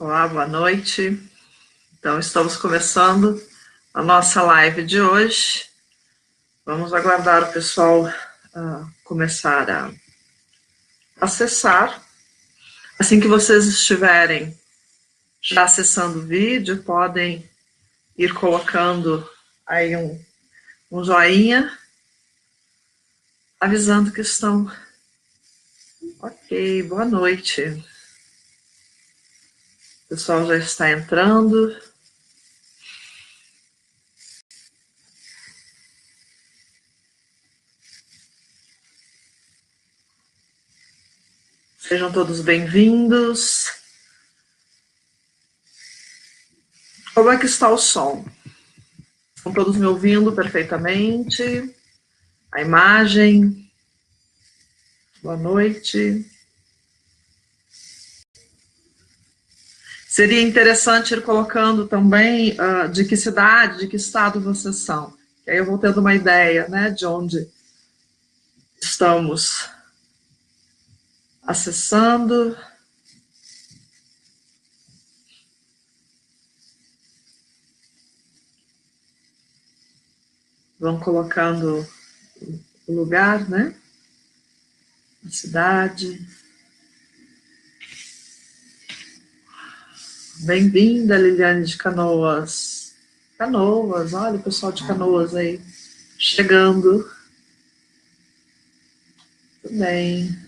Olá, boa noite. Então, estamos começando a nossa live de hoje. Vamos aguardar o pessoal começar a acessar. Assim que vocês estiverem já acessando o vídeo, podem ir colocando aí um joinha, avisando que estão ok. Boa noite. O pessoal já está entrando. Sejam todos bem-vindos. Como é que está o som? Estão todos me ouvindo perfeitamente? A imagem? Boa noite. Seria interessante ir colocando também de que cidade, de que estado vocês são. Que aí eu vou tendo uma ideia, né, de onde estamos acessando. Vão colocando o lugar, né? A cidade. Bem-vinda, Liliane de Canoas. Canoas, olha o pessoal de Canoas aí, chegando. Tudo bem.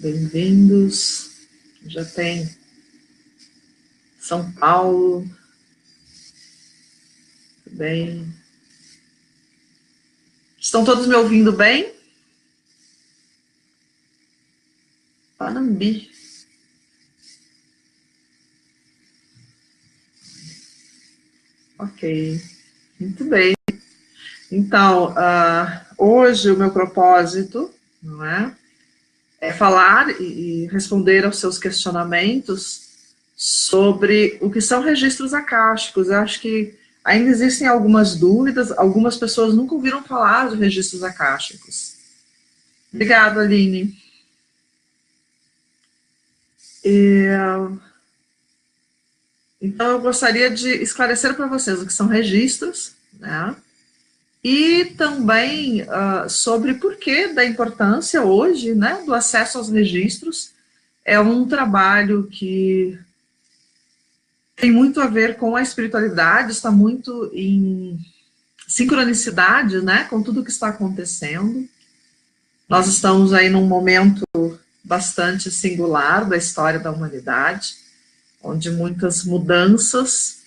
Bem-vindos. Já tem São Paulo. Tudo bem. Estão todos me ouvindo bem? Panambi. Ok, muito bem. Então, hoje o meu propósito, não é falar e responder aos seus questionamentos sobre o que são registros acásticos. Eu acho que ainda existem algumas dúvidas, algumas pessoas nunca ouviram falar de registros acásticos. Obrigada, Aline. Então, eu gostaria de esclarecer para vocês o que são registros, né? E também sobre por que da importância hoje, né, do acesso aos registros. É um trabalho que tem muito a ver com a espiritualidade, está muito em sincronicidade, né, com tudo que está acontecendo. Nós estamos aí num momento bastante singular da história da humanidade, onde muitas mudanças,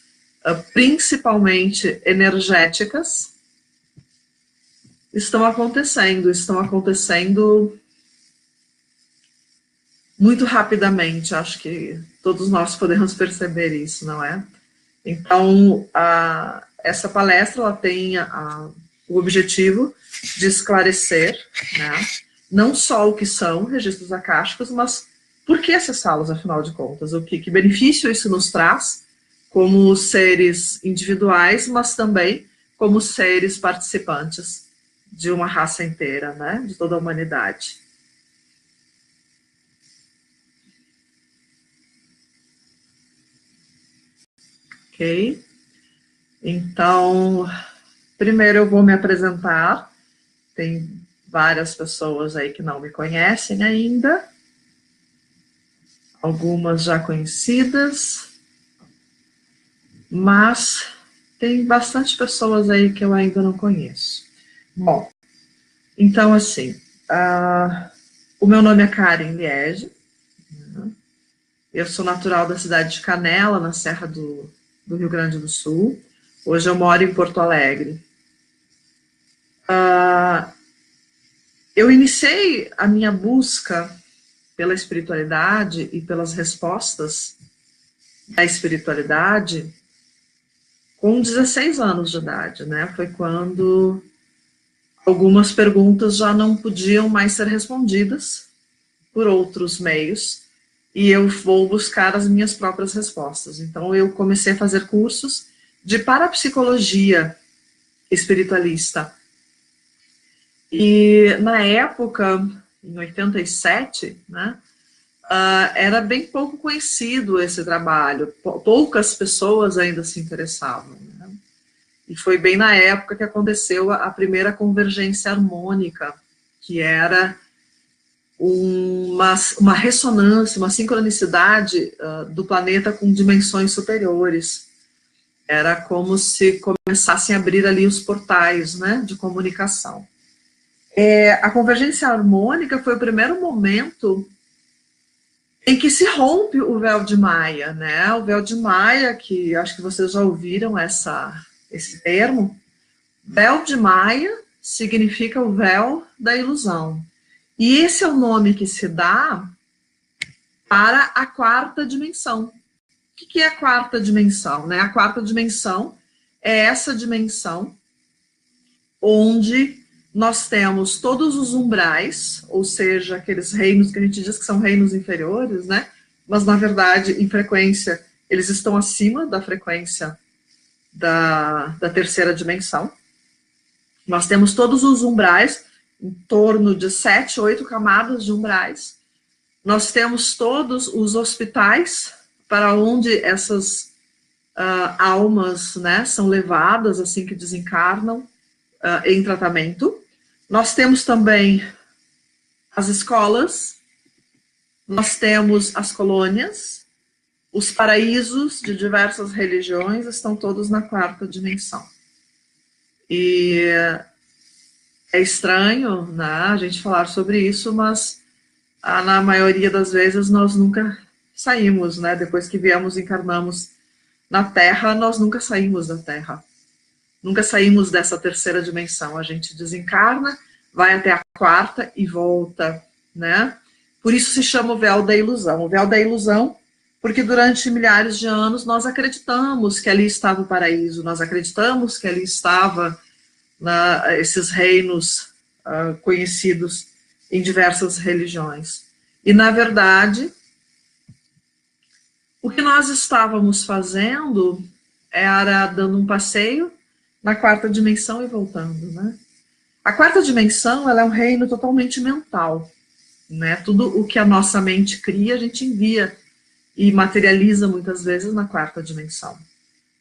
principalmente energéticas, estão acontecendo muito rapidamente. Acho que todos nós podemos perceber isso, não é? Então, essa palestra ela tem o objetivo de esclarecer, né, não só o que são registros acásticos, mas por que acessá-los, afinal de contas, que benefício isso nos traz como seres individuais, mas também como seres participantes de uma raça inteira, né, de toda a humanidade. Ok? Então, primeiro eu vou me apresentar. Tem várias pessoas aí que não me conhecem ainda, algumas já conhecidas, mas tem bastante pessoas aí que eu ainda não conheço. Bom, então assim, o meu nome é Karen Liege, né? Eu sou natural da cidade de Canela, na Serra do Rio Grande do Sul. Hoje eu moro em Porto Alegre. Eu iniciei a minha busca pela espiritualidade e pelas respostas da espiritualidade com 16 anos de idade, né? Foi quando algumas perguntas já não podiam mais ser respondidas por outros meios e eu vou buscar as minhas próprias respostas. Então eu comecei a fazer cursos de parapsicologia espiritualista. E na época em 87, né, era bem pouco conhecido esse trabalho, poucas pessoas ainda se interessavam, né? E foi bem na época que aconteceu a primeira convergência harmônica, que era uma ressonância, uma sincronicidade do planeta com dimensões superiores. Era como se começassem a abrir ali os portais, né, de comunicação. A convergência harmônica foi o primeiro momento em que se rompe o véu de Maia, né? O véu de Maia, que acho que vocês já ouviram esse termo. Véu de Maia significa o véu da ilusão. E esse é o nome que se dá para a quarta dimensão. O que é a quarta dimensão, né? A quarta dimensão é essa dimensão onde nós temos todos os umbrais, ou seja, aqueles reinos que a gente diz que são reinos inferiores, né? Mas, na verdade, em frequência, eles estão acima da frequência da terceira dimensão. Nós temos todos os umbrais, em torno de 7, 8 camadas de umbrais. Nós temos todos os hospitais para onde essas almas, né, são levadas assim que desencarnam em tratamento. Nós temos também as escolas, nós temos as colônias, os paraísos de diversas religiões estão todos na quarta dimensão. E é estranho, né, a gente falar sobre isso, mas na maioria das vezes nós nunca saímos, né? Depois que viemos, encarnamos na Terra, nós nunca saímos da Terra. Nunca saímos dessa terceira dimensão. A gente desencarna, vai até a quarta e volta, né? Por isso se chama o véu da ilusão. O véu da ilusão, porque durante milhares de anos nós acreditamos que ali estava o paraíso, nós acreditamos que ali estava esses reinos conhecidos em diversas religiões. E, na verdade, o que nós estávamos fazendo era dando um passeio na quarta dimensão e voltando, né? A quarta dimensão, ela é um reino totalmente mental, né? Tudo o que a nossa mente cria, a gente envia e materializa muitas vezes na quarta dimensão.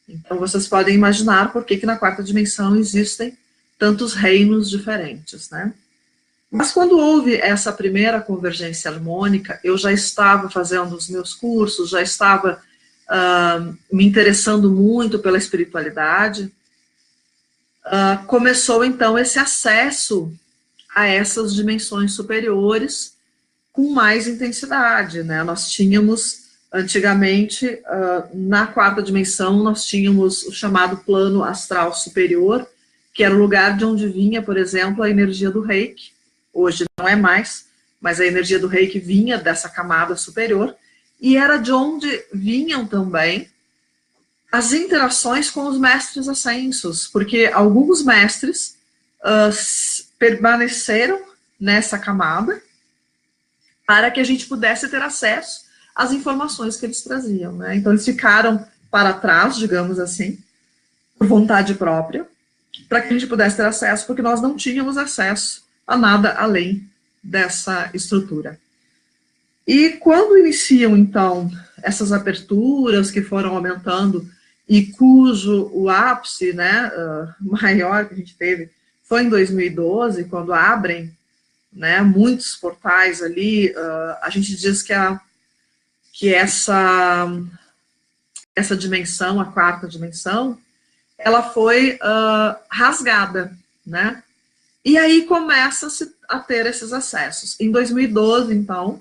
Então, vocês podem imaginar por que na quarta dimensão existem tantos reinos diferentes, né? Mas quando houve essa primeira convergência harmônica, eu já estava fazendo os meus cursos, já estava me interessando muito pela espiritualidade. Começou, então, esse acesso a essas dimensões superiores com mais intensidade, né? Nós tínhamos, antigamente, na quarta dimensão, nós tínhamos o chamado plano astral superior, que era o lugar de onde vinha, por exemplo, a energia do Reiki. Hoje não é mais, mas a energia do Reiki vinha dessa camada superior, e era de onde vinham também as interações com os mestres ascensos, porque alguns mestres permaneceram nessa camada para que a gente pudesse ter acesso às informações que eles traziam, né? Então eles ficaram para trás, digamos assim, por vontade própria, para que a gente pudesse ter acesso, porque nós não tínhamos acesso a nada além dessa estrutura. E quando iniciam, então, essas aberturas que foram aumentando, e cujo o ápice, né, maior que a gente teve foi em 2012, quando abrem, né, muitos portais ali, a gente diz que essa dimensão, a quarta dimensão, ela foi rasgada, né? E aí começa-se a ter esses acessos. Em 2012, então,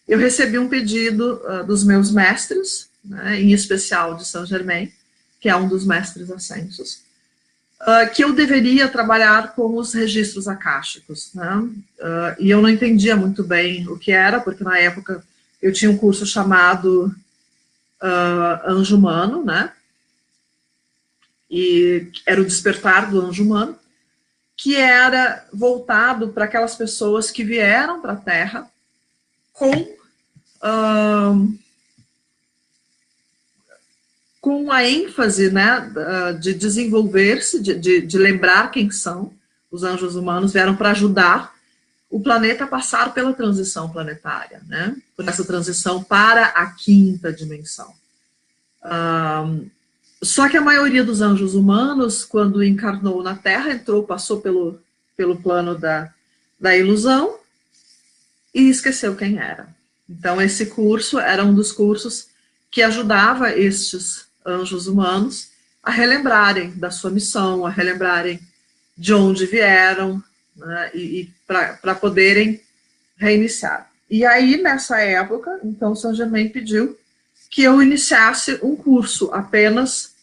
eu recebi um pedido dos meus mestres, né, em especial de Saint Germain, que é um dos mestres ascensos, que eu deveria trabalhar com os registros akáshicos, né? E eu não entendia muito bem o que era, porque na época eu tinha um curso chamado Anjo Humano, né? E era o Despertar do Anjo Humano, que era voltado para aquelas pessoas que vieram para a Terra com a ênfase, né, de desenvolver-se, de lembrar quem são. Os anjos humanos vieram para ajudar o planeta passar pela transição planetária, né? Por essa transição para a quinta dimensão. Só que a maioria dos anjos humanos, quando encarnou na Terra, passou pelo plano da ilusão e esqueceu quem era. Então, esse curso era um dos cursos que ajudava estes anjos humanos a relembrarem da sua missão, a relembrarem de onde vieram, né, e para poderem reiniciar. E aí, nessa época, então, Saint Germain pediu que eu iniciasse um curso apenas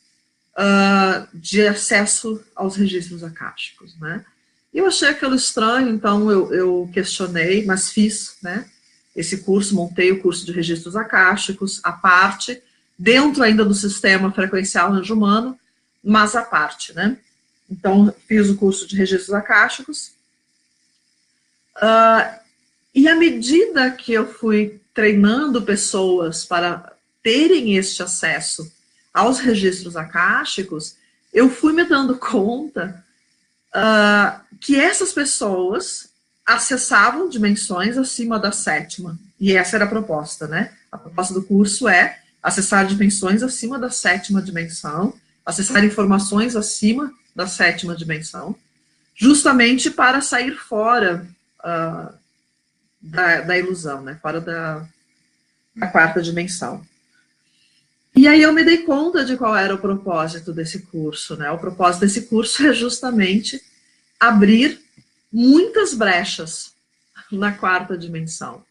de acesso aos registros akáshicos, né? E eu achei aquilo estranho, então eu questionei, mas fiz, né, esse curso, montei o curso de registros akáshicos, à parte, dentro ainda do sistema frequencial anjo humano, mas à parte, né? Então, fiz o curso de registros akáshicos, e à medida que eu fui treinando pessoas para terem este acesso aos registros akáshicos, eu fui me dando conta que essas pessoas acessavam dimensões acima da sétima. E essa era a proposta, né? A proposta do curso é acessar dimensões acima da sétima dimensão, acessar informações acima da sétima dimensão, justamente para sair fora da ilusão, né? Fora da quarta dimensão. E aí eu me dei conta de qual era o propósito desse curso, né? O propósito desse curso é justamente abrir muitas brechas na quarta dimensão.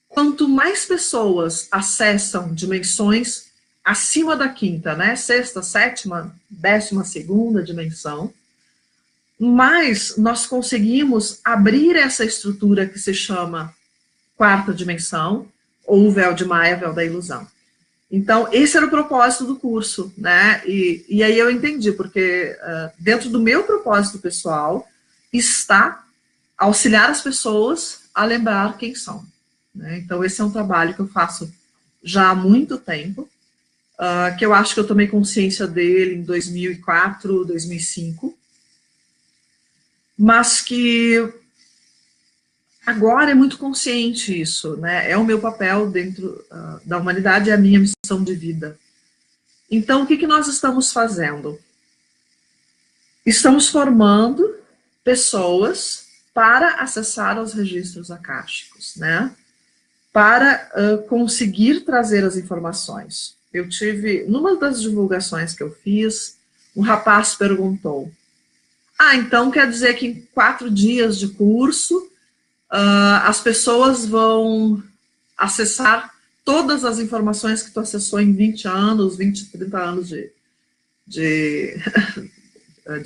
Quanto mais pessoas acessam dimensões acima da quinta, né? Sexta, sétima, 12ª dimensão, mais nós conseguimos abrir essa estrutura que se chama quarta dimensão, ou véu de Maia, véu da ilusão. Então, esse era o propósito do curso, né? E aí eu entendi, porque dentro do meu propósito pessoal está auxiliar as pessoas a lembrar quem são, né? Então, esse é um trabalho que eu faço já há muito tempo, que eu acho que eu tomei consciência dele em 2004, 2005, mas que agora é muito consciente isso, né? É o meu papel dentro da humanidade, é a minha missão de vida. Então, o que nós estamos fazendo? Estamos formando pessoas para acessar os registros akáshicos, né? Para conseguir trazer as informações. Eu tive, numa das divulgações que eu fiz, um rapaz perguntou: então quer dizer que em 4 dias de curso as pessoas vão acessar todas as informações que tu acessou em 20 anos, 20, 30 anos de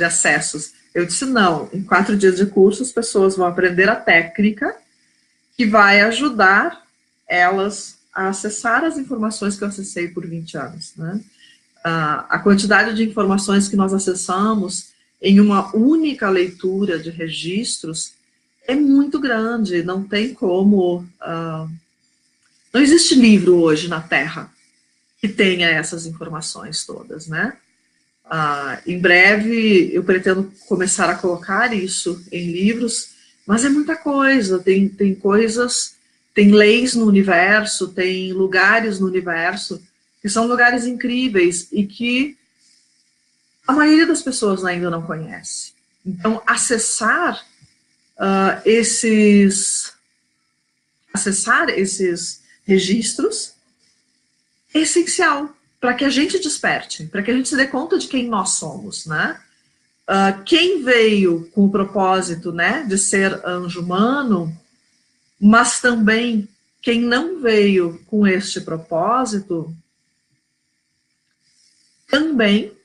acessos. Eu disse, não, em 4 dias de curso as pessoas vão aprender a técnica que vai ajudar elas a acessar as informações que eu acessei por 20 anos. Né? A quantidade de informações que nós acessamos em uma única leitura de registros é muito grande, não tem como... não existe livro hoje na Terra que tenha essas informações todas, né? Em breve eu pretendo começar a colocar isso em livros, mas é muita coisa, tem coisas, tem leis no universo, tem lugares no universo, que são lugares incríveis e que a maioria das pessoas ainda não conhece. Então, acessar esses registros é essencial para que a gente desperte, para que a gente se dê conta de quem nós somos, né? Quem veio com o propósito, né, de ser anjo humano, mas também quem não veio com este propósito, também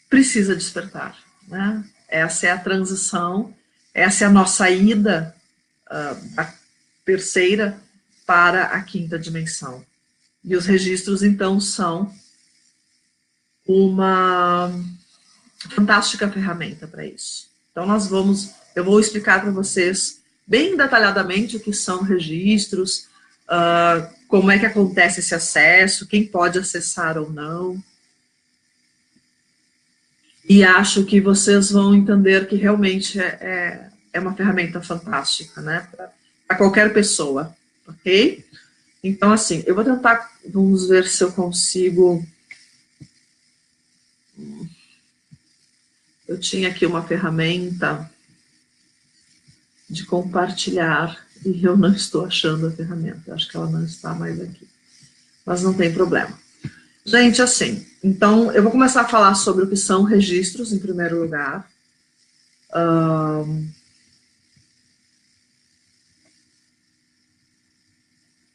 precisa despertar, né? Essa é a transição, essa é a nossa ida da terceira para a quinta dimensão. E os registros, então, são uma fantástica ferramenta para isso. Então, eu vou explicar para vocês bem detalhadamente o que são registros, como é que acontece esse acesso, quem pode acessar ou não. E acho que vocês vão entender que realmente é é uma ferramenta fantástica, né? Para qualquer pessoa, ok? Então, assim, eu vou tentar, vamos ver se eu consigo. Eu tinha aqui uma ferramenta de compartilhar e eu não estou achando a ferramenta. Acho que ela não está mais aqui. Mas não tem problema. Gente, assim, então eu vou começar a falar sobre o que são registros, em primeiro lugar.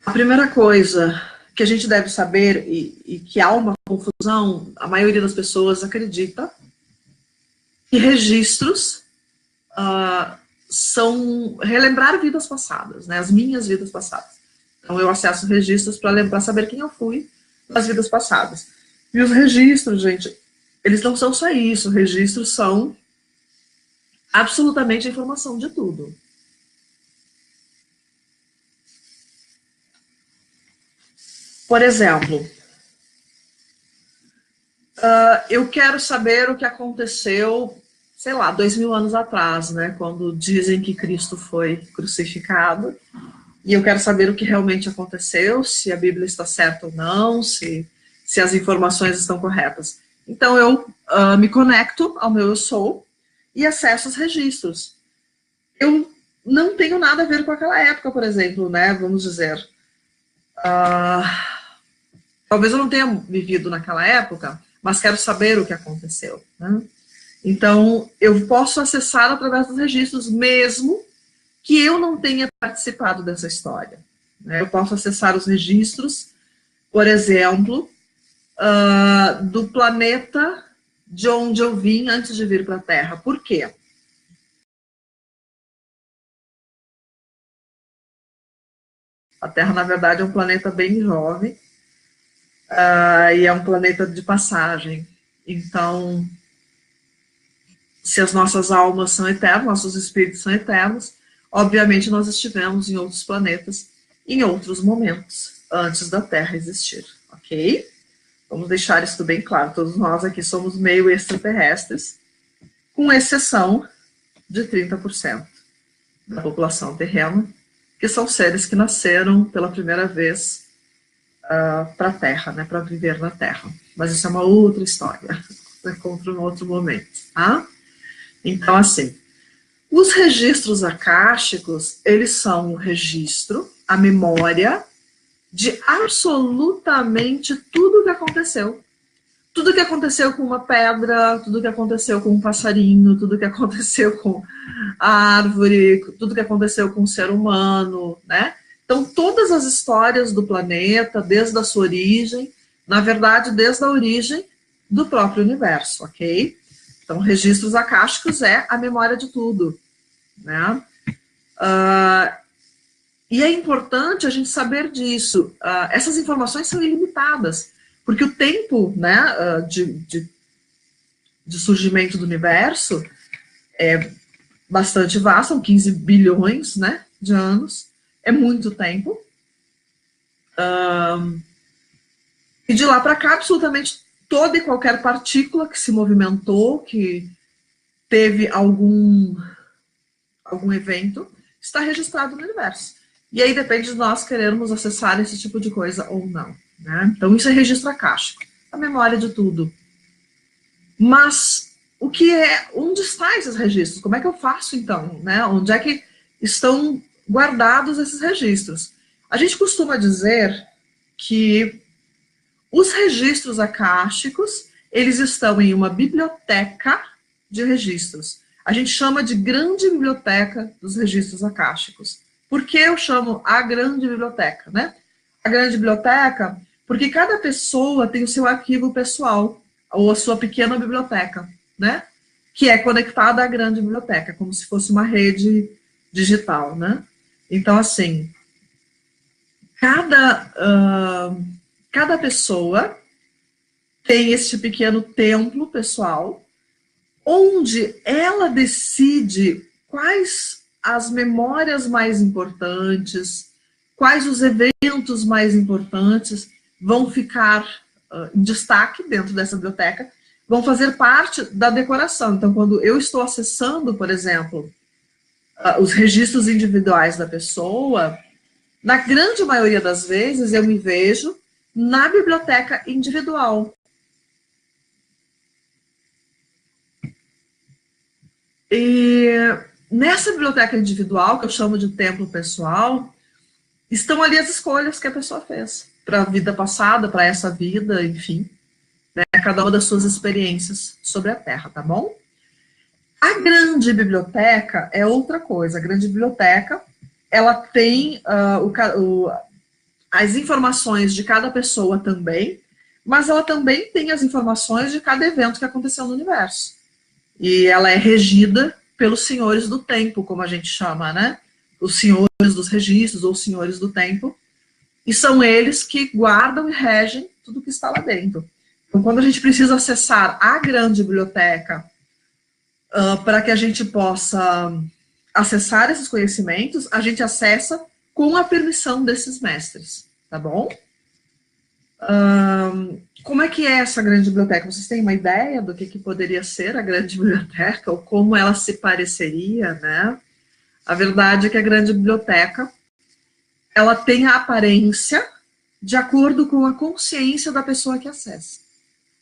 A primeira coisa que a gente deve saber, e que há uma confusão, a maioria das pessoas acredita que registros são relembrar vidas passadas, né, as minhas vidas passadas. Então eu acesso registros para saber quem eu fui nas vidas passadas. E os registros, gente, eles não são só isso, registros são absolutamente a informação de tudo. Por exemplo, eu quero saber o que aconteceu, sei lá, 2000 anos atrás, né, quando dizem que Cristo foi crucificado, e eu quero saber o que realmente aconteceu, se a Bíblia está certa ou não, se as informações estão corretas. Então eu me conecto ao meu eu sou e acesso os registros. Eu não tenho nada a ver com aquela época, por exemplo, né, vamos dizer. Talvez eu não tenha vivido naquela época, mas quero saber o que aconteceu, né? Então, eu posso acessar através dos registros, mesmo que eu não tenha participado dessa história, né? Eu posso acessar os registros, por exemplo, do planeta de onde eu vim antes de vir para a Terra. Por quê? A Terra, na verdade, é um planeta bem jovem, e é um planeta de passagem. Então, se as nossas almas são eternas, nossos espíritos são eternos, obviamente nós estivemos em outros planetas, em outros momentos, antes da Terra existir, ok? Vamos deixar isso bem claro, todos nós aqui somos meio extraterrestres, com exceção de 30% da população terrena, que são seres que nasceram pela primeira vez para a Terra, né, para viver na Terra. Mas isso é uma outra história, eu conto em outro momento, tá? Então, assim, os registros akáshicos, eles são um registro, a memória de absolutamente tudo que aconteceu. Tudo que aconteceu com uma pedra, tudo que aconteceu com um passarinho, tudo que aconteceu com a árvore, tudo que aconteceu com o ser humano, né? Então, todas as histórias do planeta, desde a sua origem, na verdade, desde a origem do próprio universo, ok? Então, registros akáshicos é a memória de tudo, né? E é importante a gente saber disso. Essas informações são ilimitadas, porque o tempo, né, de surgimento do universo é bastante vasto, são 15 bilhões, né, de anos, é muito tempo. E de lá para cá, absolutamente toda e qualquer partícula que se movimentou, que teve algum evento, está registrado no universo. E aí depende de nós querermos acessar esse tipo de coisa ou não, né? Então isso é registro akáshico, a memória de tudo. Mas onde estão esses registros? Como é que eu faço então, né? Onde é que estão guardados esses registros? A gente costuma dizer que os registros akáshicos, eles estão em uma biblioteca de registros. A gente chama de grande biblioteca dos registros akáshicos. Por que eu chamo a grande biblioteca, né? A grande biblioteca, porque cada pessoa tem o seu arquivo pessoal, ou a sua pequena biblioteca, né? Que é conectada à grande biblioteca, como se fosse uma rede digital, né? Então, assim, cada pessoa tem este pequeno templo pessoal, onde ela decide quais as memórias mais importantes, quais os eventos mais importantes vão ficar em destaque dentro dessa biblioteca, vão fazer parte da decoração. Então, quando eu estou acessando, por exemplo, os registros individuais da pessoa, na grande maioria das vezes eu me vejo na biblioteca individual. E nessa biblioteca individual, que eu chamo de templo pessoal, estão ali as escolhas que a pessoa fez para a vida passada, para essa vida, enfim, né, cada uma das suas experiências sobre a Terra, tá bom? A grande biblioteca é outra coisa. A grande biblioteca, ela tem as informações de cada pessoa também, mas ela também tem as informações de cada evento que aconteceu no universo. E ela é regida pelos senhores do tempo, como a gente chama, né? Os senhores dos registros, ou senhores do tempo, e são eles que guardam e regem tudo que está lá dentro. Então, quando a gente precisa acessar a grande biblioteca para que a gente possa acessar esses conhecimentos, a gente acessa com a permissão desses mestres, tá bom? Como é que é essa grande biblioteca? Vocês têm uma ideia do que poderia ser a grande biblioteca, ou como ela se pareceria, né? A verdade é que a grande biblioteca, ela tem a aparência de acordo com a consciência da pessoa que acessa,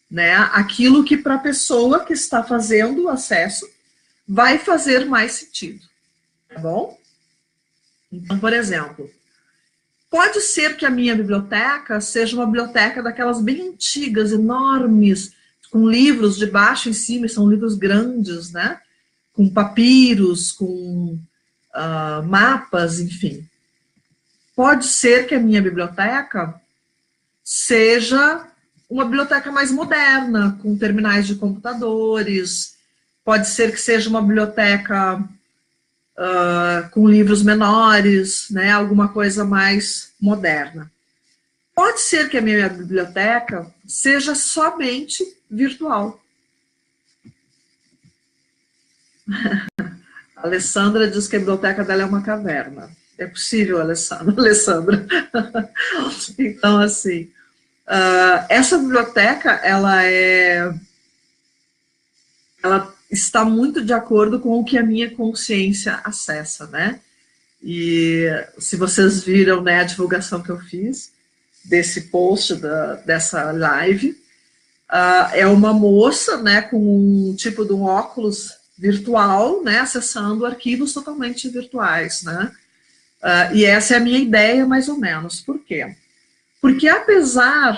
né? Aquilo que para a pessoa que está fazendo o acesso vai fazer mais sentido, tá bom? Então, por exemplo, pode ser que a minha biblioteca seja uma biblioteca daquelas bem antigas, enormes, com livros de baixo em cima, são livros grandes, né? Com papiros, com mapas, enfim. Pode ser que a minha biblioteca seja uma biblioteca mais moderna, com terminais de computadores. Pode ser que seja uma biblioteca com livros menores, né, alguma coisa mais moderna. Pode ser que a minha biblioteca seja somente virtual. A Alessandra diz que a biblioteca dela é uma caverna. É possível, Alessandra. Então, assim, essa biblioteca, ela está muito de acordo com o que a minha consciência acessa, né? E se vocês viram, né, a divulgação que eu fiz desse post, dessa live, é uma moça, né, com um tipo de um óculos virtual, né, acessando arquivos totalmente virtuais, né? E essa é a minha ideia, mais ou menos. Por quê? Porque apesar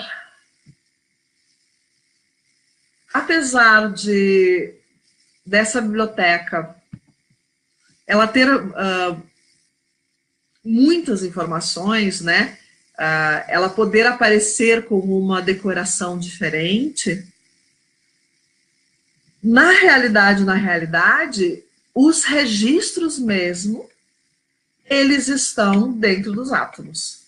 dessa biblioteca ela ter muitas informações, né? Ela poder aparecer como uma decoração diferente, na realidade, os registros mesmo, eles estão dentro dos átomos.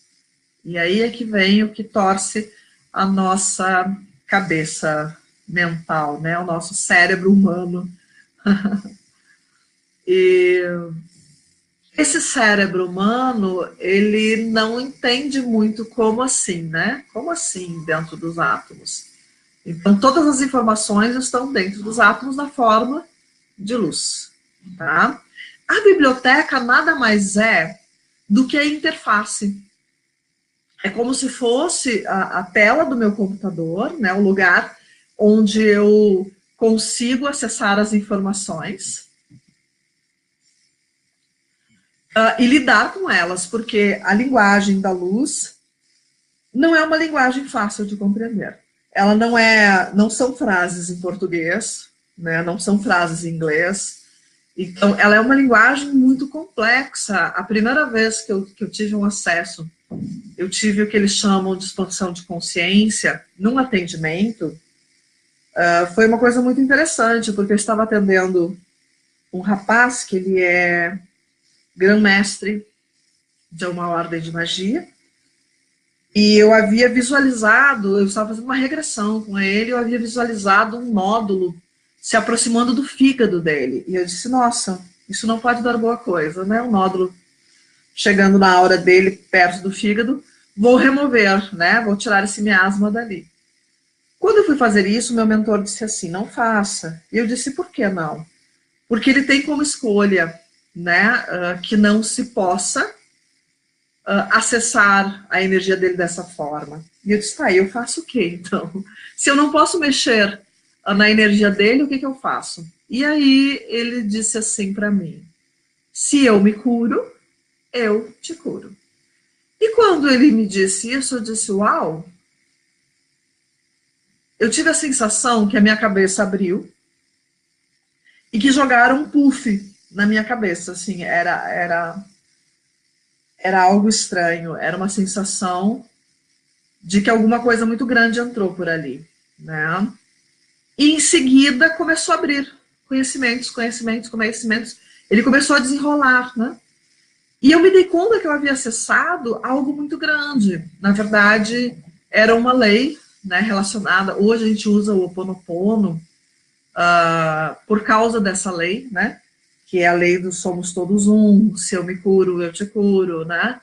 E aí é que vem o que torce a nossa cabeça mental, né? O nosso cérebro humano. E esse cérebro humano, ele não entende muito como assim, né? Como assim dentro dos átomos? Então, todas as informações estão dentro dos átomos na forma de luz, tá? A biblioteca nada mais é do que a interface. É como se fosse a tela do meu computador, né? O lugar onde eu consigo acessar as informações e lidar com elas, porque a linguagem da luz não é uma linguagem fácil de compreender. Ela não são frases em português, né? Não são frases em inglês. Então, ela é uma linguagem muito complexa. A primeira vez que eu tive um acesso, eu tive o que eles chamam de expansão de consciência num atendimento. Foi uma coisa muito interessante, porque eu estava atendendo um rapaz que ele é grão-mestre de uma ordem de magia, e eu havia visualizado, eu estava fazendo uma regressão com ele, eu havia visualizado um nódulo se aproximando do fígado dele, e eu disse, nossa, isso não pode dar boa coisa, né, um nódulo chegando na aura dele, perto do fígado, vou remover, né, vou tirar esse miasma dali. Quando eu fui fazer isso, meu mentor disse assim, não faça. E eu disse, por que não? Porque ele tem como escolha né, que não se possa acessar a energia dele dessa forma. E eu disse, tá, eu faço o quê, então? Se eu não posso mexer na energia dele, o que eu faço? E aí ele disse assim para mim, se eu me curo, eu te curo. E quando ele me disse isso, eu disse, uau, eu tive a sensação que a minha cabeça abriu e que jogaram um puff na minha cabeça, assim, era algo estranho, era uma sensação de que alguma coisa muito grande entrou por ali, né? E em seguida começou a abrir conhecimentos. Ele começou a desenrolar, né? E eu me dei conta que eu havia acessado algo muito grande. Na verdade, era uma lei, né, relacionada. Hoje a gente usa o Ho Oponopono por causa dessa lei, né? Que é a lei do somos todos um, se eu me curo, eu te curo, né?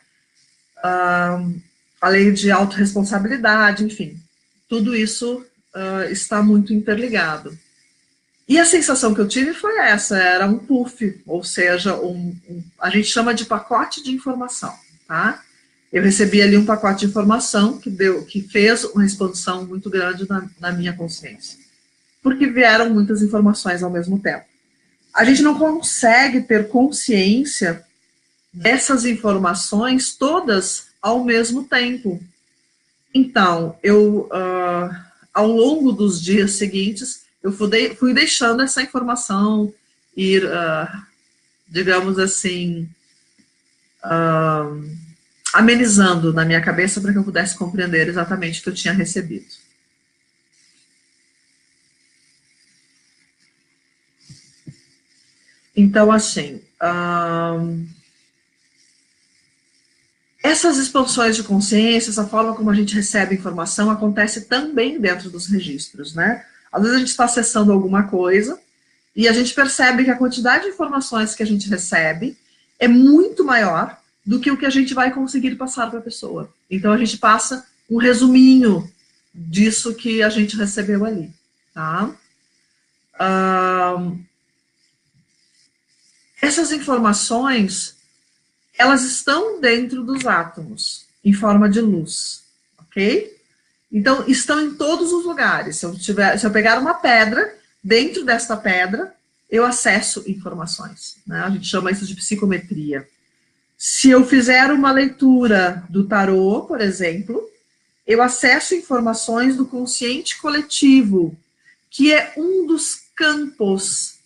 A lei de autorresponsabilidade, enfim. Tudo isso está muito interligado. E a sensação que eu tive foi essa, era um puff, ou seja, a gente chama de pacote de informação, tá? Eu recebi ali um pacote de informação que fez uma expansão muito grande na minha consciência, porque vieram muitas informações ao mesmo tempo. A gente não consegue ter consciência dessas informações todas ao mesmo tempo. Então, ao longo dos dias seguintes, eu fui deixando essa informação ir, digamos assim, amenizando na minha cabeça para que eu pudesse compreender exatamente o que eu tinha recebido. Então, assim, essas expansões de consciência, essa forma como a gente recebe informação, acontece também dentro dos registros, né? Às vezes a gente está acessando alguma coisa e a gente percebe que a quantidade de informações que a gente recebe é muito maior do que o que a gente vai conseguir passar para a pessoa. Então a gente passa um resuminho disso que a gente recebeu ali, tá? Essas informações, elas estão dentro dos átomos, em forma de luz, ok? Então, estão em todos os lugares. Se eu pegar uma pedra, dentro desta pedra, eu acesso informações, né? A gente chama isso de psicometria. Se eu fizer uma leitura do tarô, por exemplo, eu acesso informações do consciente coletivo, que é um dos campos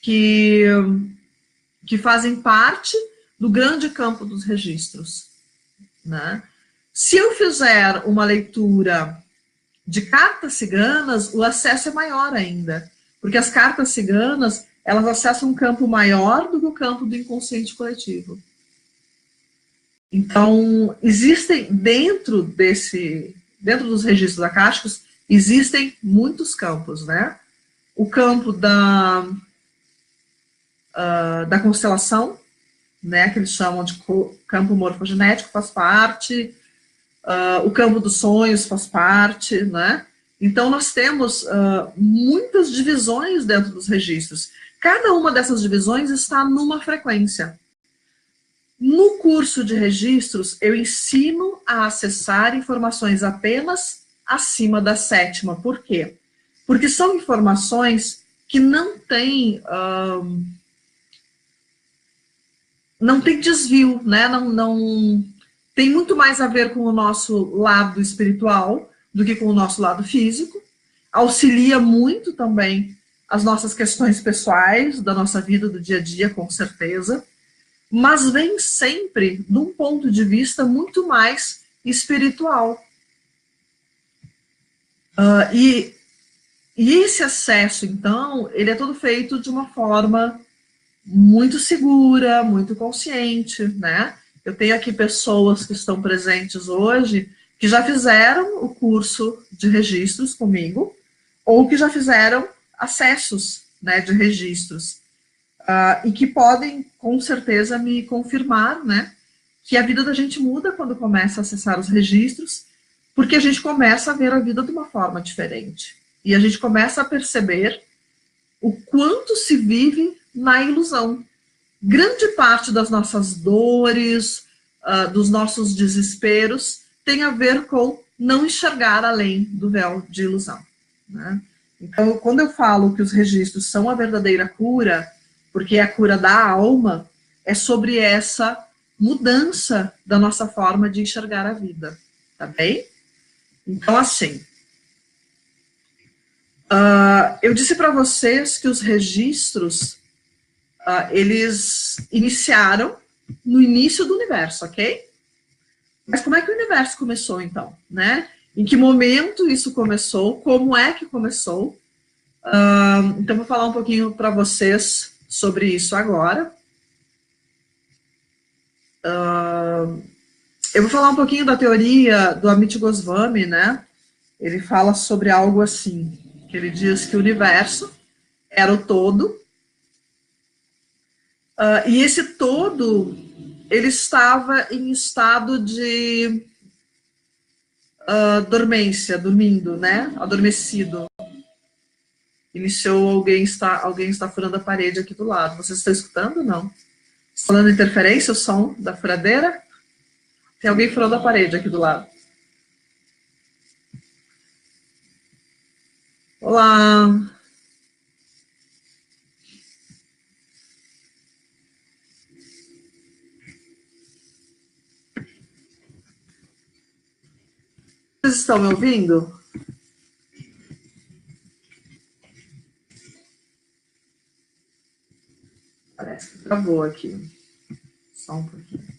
que fazem parte do grande campo dos registros, né? Se eu fizer uma leitura de cartas ciganas, o acesso é maior ainda, porque as cartas ciganas, elas acessam um campo maior do que o campo do inconsciente coletivo. Então, existem dentro dos registros acásticos, existem muitos campos, né? O campo da constelação, né, que eles chamam de campo morfogenético, faz parte, o campo dos sonhos faz parte, né? Então, nós temos muitas divisões dentro dos registros. Cada uma dessas divisões está numa frequência. No curso de registros, eu ensino a acessar informações apenas acima da 7ª. Por quê? Porque são informações que não têm desvio, né? Não tem muito mais a ver com o nosso lado espiritual do que com o nosso lado físico. Auxilia muito também as nossas questões pessoais, da nossa vida, do dia a dia, com certeza, mas vem sempre de um ponto de vista muito mais espiritual. E esse acesso, então, ele é todo feito de uma forma muito segura, muito consciente, né? Eu tenho aqui pessoas que estão presentes hoje que já fizeram o curso de registros comigo ou que já fizeram acessos, né, de registros e que podem, com certeza, me confirmar, né, que a vida da gente muda quando começa a acessar os registros, porque a gente começa a ver a vida de uma forma diferente. E a gente começa a perceber o quanto se vive na ilusão. Grande parte das nossas dores, dos nossos desesperos, tem a ver com não enxergar além do véu de ilusão, né? Então, quando eu falo que os registros são a verdadeira cura, porque é a cura da alma, é sobre essa mudança da nossa forma de enxergar a vida, tá bem? Então, assim, eu disse para vocês que os registros, eles iniciaram no início do universo, ok? Mas como é que o universo começou, então, né? Em que momento isso começou? Como é que começou? Então, vou falar um pouquinho para vocês sobre isso agora. Eu vou falar um pouquinho da teoria do Amit Goswami, né? Ele fala sobre algo assim, que ele diz que o universo era o todo, e esse todo, ele estava em estado de dormência, dormindo, né? Adormecido. Iniciou, alguém está furando a parede aqui do lado. Vocês estão escutando ou não? Está dando interferência o som da furadeira? Tem alguém furando a parede aqui do lado. Olá! Vocês estão me ouvindo? Parece que travou aqui. Só um pouquinho.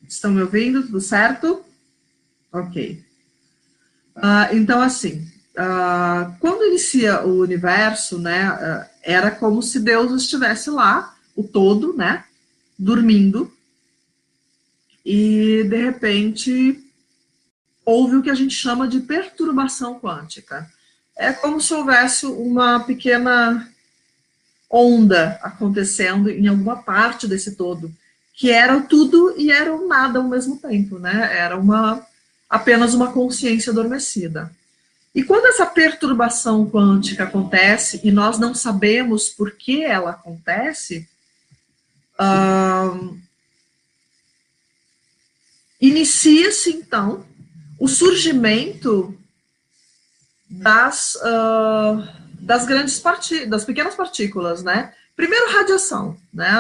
Estão me ouvindo? Tudo certo? Ok. Então, assim, quando inicia o universo, né, era como se Deus estivesse lá, o todo, né, dormindo, e, de repente, houve o que a gente chama de perturbação quântica. É como se houvesse uma pequena onda acontecendo em alguma parte desse todo, que era o tudo e era o nada ao mesmo tempo, né? Era apenas uma consciência adormecida. E quando essa perturbação quântica acontece e nós não sabemos por que ela acontece, inicia-se então o surgimento das grandes das pequenas partículas, né? Primeiro radiação, né?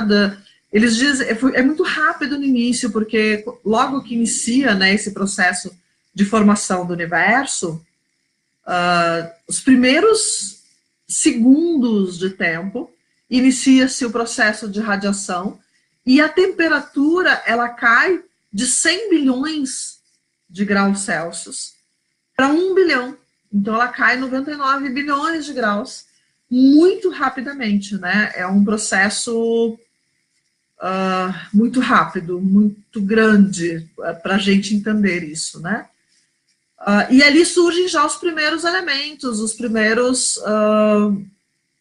Eles dizem é muito rápido no início, porque logo que inicia, né, esse processo de formação do universo, os primeiros segundos de tempo inicia-se o processo de radiação e a temperatura ela cai de 100 bilhões de graus Celsius para 1 bilhão. Então, ela cai 99 bilhões de graus muito rapidamente, né? É um processo muito rápido, muito grande para a gente entender isso, né? E ali surgem já os primeiros elementos, os primeiros...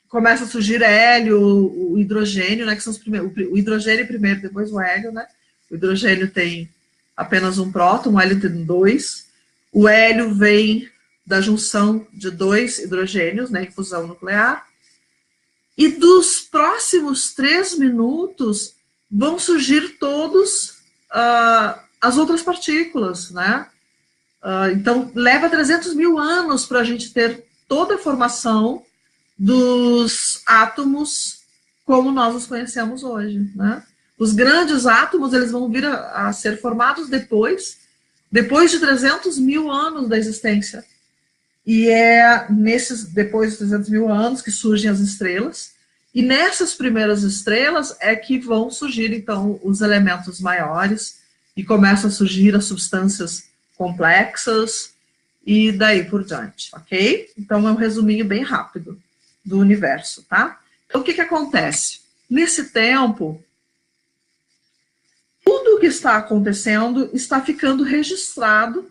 começa a surgir hélio, o hidrogênio, né? Que são os primeiros, o hidrogênio primeiro, depois o hélio, né? O hidrogênio tem apenas um próton, o hélio tem dois. O hélio vem da junção de dois hidrogênios, né, em fusão nuclear, e dos próximos 3 minutos vão surgir todos as outras partículas, né? Então, leva 300 mil anos para a gente ter toda a formação dos átomos como nós os conhecemos hoje, né? Os grandes átomos, eles vão vir a ser formados depois de 300 mil anos da existência. E é depois de 300 mil anos que surgem as estrelas, e nessas primeiras estrelas é que vão surgir, então, os elementos maiores, e começam a surgir as substâncias complexas, e daí por diante, ok? Então, é um resuminho bem rápido do universo, tá? Então, o que acontece? Nesse tempo, tudo o que está acontecendo está ficando registrado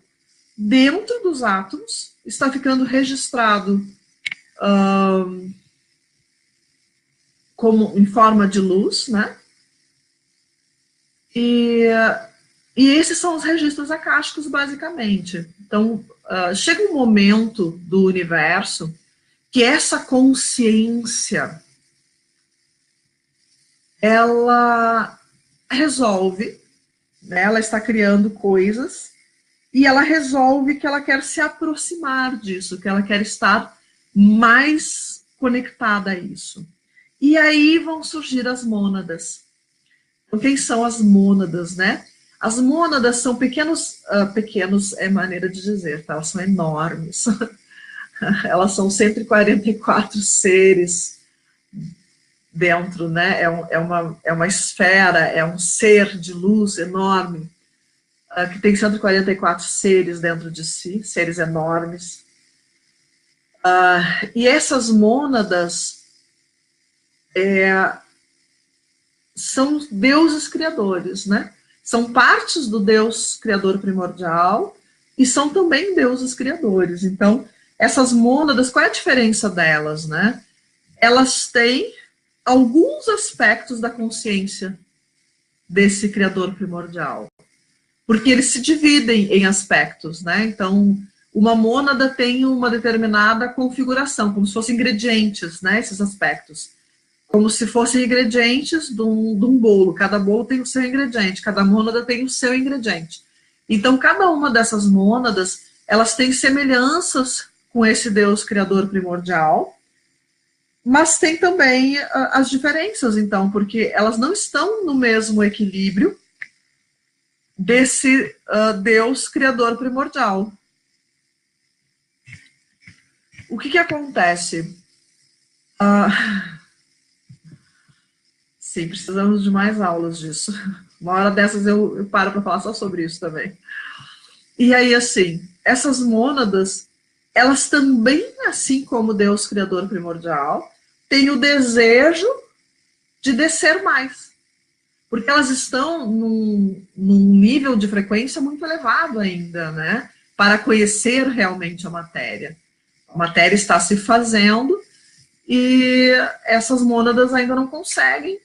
dentro dos átomos, está ficando registrado como em forma de luz, né? E E esses são os registros akáshicos, basicamente. Então, chega um momento do universo que essa consciência, ela resolve, né, ela está criando coisas, e ela resolve que ela quer se aproximar disso, que ela quer estar mais conectada a isso. E aí vão surgir as mônadas. Então, quem são as mônadas, né? As mônadas são pequenos é maneira de dizer, tá? Elas são enormes. Elas são 144 seres dentro, né? É uma esfera, é um ser de luz enorme, que tem 144 seres dentro de si, seres enormes. E essas mônadas são deuses criadores, né? São partes do Deus criador primordial e são também deuses criadores. Então, essas mônadas, qual é a diferença delas, né? Elas têm alguns aspectos da consciência desse criador primordial, porque eles se dividem em aspectos, né? Então, uma mônada tem uma determinada configuração, como se fossem ingredientes, né? Esses aspectos. Como se fossem ingredientes de um bolo. Cada bolo tem o seu ingrediente, cada mônada tem o seu ingrediente. Então, cada uma dessas mônadas, elas têm semelhanças com esse Deus criador primordial, mas tem também as diferenças, então, porque elas não estão no mesmo equilíbrio desse Deus criador primordial. O que acontece? Sim, precisamos de mais aulas disso. Uma hora dessas eu paro para falar só sobre isso também. E aí, assim, essas mônadas, elas também, assim como Deus criador primordial, têm o desejo de descer mais. Porque elas estão num nível de frequência muito elevado ainda, né? Para conhecer realmente a matéria. A matéria está se fazendo e essas mônadas ainda não conseguem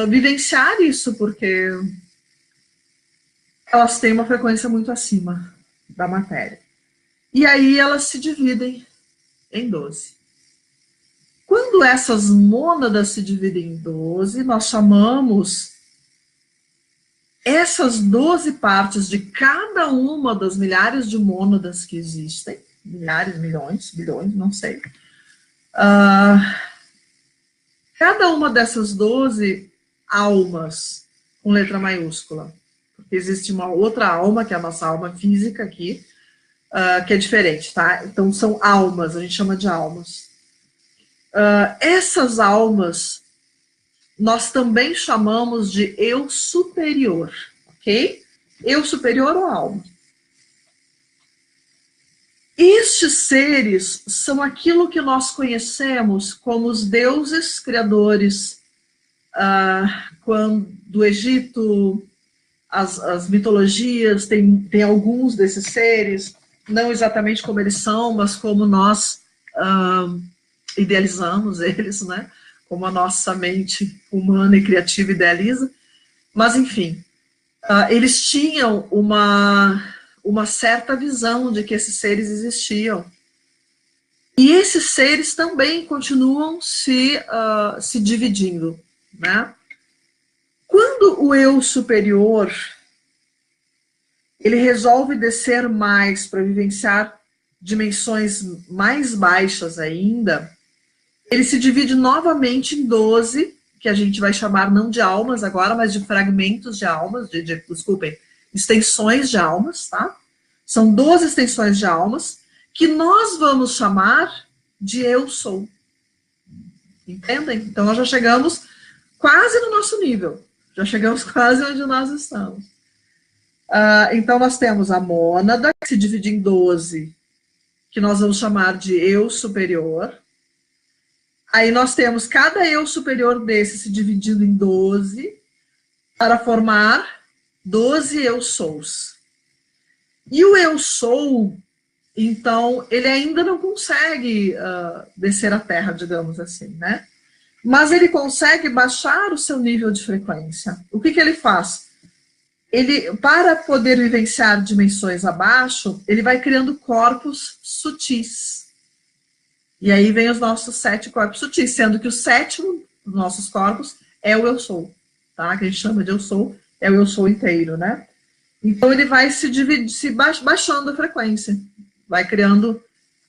vivenciar isso, porque elas têm uma frequência muito acima da matéria. E aí elas se dividem em 12. Quando essas mônadas se dividem em 12, nós chamamos essas 12 partes de cada uma das milhares de mônadas que existem, milhares, milhões, bilhões, não sei. Cada uma dessas 12 almas, com letra maiúscula, porque existe uma outra alma, que é a nossa alma física aqui, que é diferente, tá? Então, são almas, a gente chama de almas. Essas almas, nós também chamamos de eu superior, ok? Eu superior ou alma. Estes seres são aquilo que nós conhecemos como os deuses criadores do Egito, as mitologias, tem alguns desses seres, não exatamente como eles são, mas como nós idealizamos eles, né? Como a nossa mente humana e criativa idealiza. Mas, enfim, eles tinham uma certa visão de que esses seres existiam. E esses seres também continuam se dividindo, né? Quando o eu superior ele resolve descer mais para vivenciar dimensões mais baixas ainda, ele se divide novamente em 12, que a gente vai chamar não de almas agora, mas de fragmentos de almas, desculpem, extensões de almas, tá? São 12 extensões de almas que nós vamos chamar de eu sou. Entendem? Então nós já chegamos quase no nosso nível. Já chegamos quase onde nós estamos. Então nós temos a mônada, que se divide em 12, que nós vamos chamar de eu superior. Aí nós temos cada eu superior desse se dividindo em 12 para formar 12 eu sous. E o eu sou, então, ele ainda não consegue descer à Terra, digamos assim, né? Mas ele consegue baixar o seu nível de frequência. O que ele faz? ele, para poder vivenciar dimensões abaixo, ele vai criando corpos sutis. E aí vem os nossos 7 corpos sutis, sendo que o 7º dos nossos corpos é o eu sou, tá? Que a gente chama de eu sou, é o eu sou inteiro, né? Então ele vai baixando a frequência, vai criando,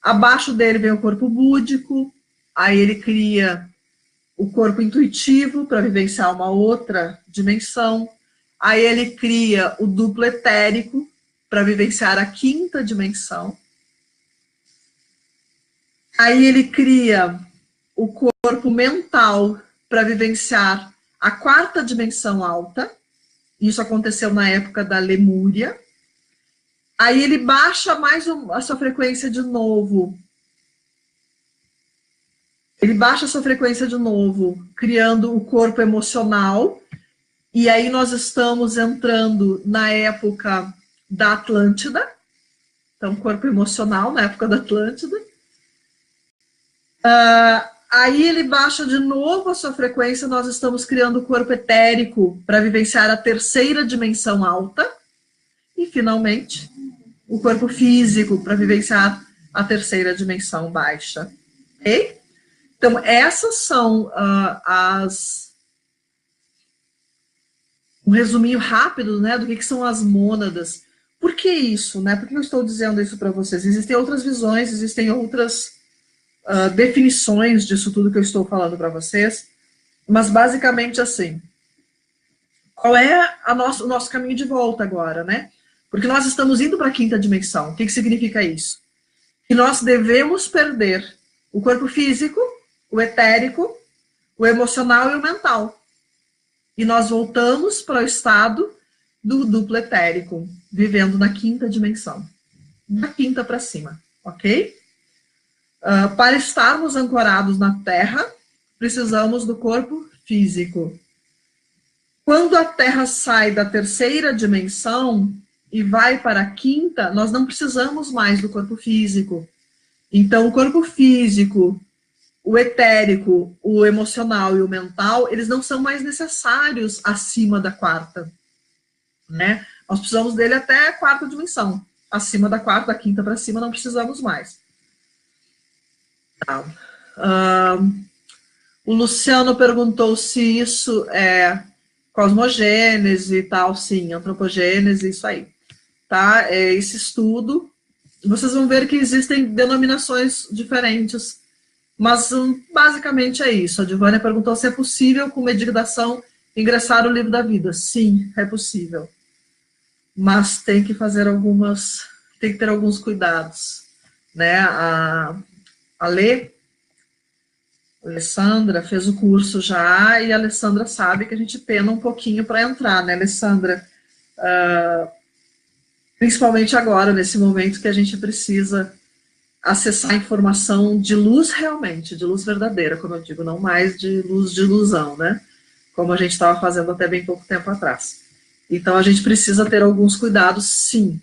abaixo dele vem o corpo búdico, aí ele cria o corpo intuitivo para vivenciar uma outra dimensão, aí ele cria o duplo etérico para vivenciar a 5ª dimensão, aí ele cria o corpo mental para vivenciar a 4ª dimensão alta. Isso aconteceu na época da Lemúria. Aí ele baixa mais a sua frequência de novo. Ele baixa a sua frequência de novo, criando o corpo emocional. E aí nós estamos entrando na época da Atlântida. Então, corpo emocional na época da Atlântida. Aí ele baixa de novo a sua frequência, nós estamos criando o corpo etérico para vivenciar a 3ª dimensão alta. E, finalmente, o corpo físico para vivenciar a 3ª dimensão baixa. Ok? Então, essas são um resuminho rápido, né, do que são as mônadas. Por que isso? Né? Por que eu estou dizendo isso para vocês? Existem outras visões, existem outras definições disso tudo que eu estou falando para vocês, mas basicamente assim, qual é o nosso caminho de volta agora, né? Porque nós estamos indo para a 5ª dimensão. O que significa isso? Que nós devemos perder o corpo físico, o etérico, o emocional e o mental. E nós voltamos para o estado do duplo etérico, vivendo na 5ª dimensão. Da 5ª para cima, ok? Para estarmos ancorados na Terra, precisamos do corpo físico. Quando a Terra sai da 3ª dimensão e vai para a 5ª, nós não precisamos mais do corpo físico. Então, o corpo físico, o etérico, o emocional e o mental, eles não são mais necessários acima da 4ª. Né? Nós precisamos dele até a 4ª dimensão. Acima da 4ª, da 5ª para cima, não precisamos mais. O Luciano perguntou se isso é cosmogênese e tal. Sim, antropogênese, isso aí. Tá? Esse estudo, vocês vão ver que existem denominações diferentes, mas basicamente é isso. A Divânia perguntou se é possível, com meditação, ingressar o livro da vida. Sim, é possível. Mas tem que ter alguns cuidados. Né? A Alessandra fez o curso já, e a Alessandra sabe que a gente pena um pouquinho para entrar, né, Alessandra? Principalmente agora, nesse momento que a gente precisa acessar a informação de luz realmente, de luz verdadeira, como eu digo, não mais de luz de ilusão, né? Como a gente estava fazendo até bem pouco tempo atrás. Então, a gente precisa ter alguns cuidados, sim,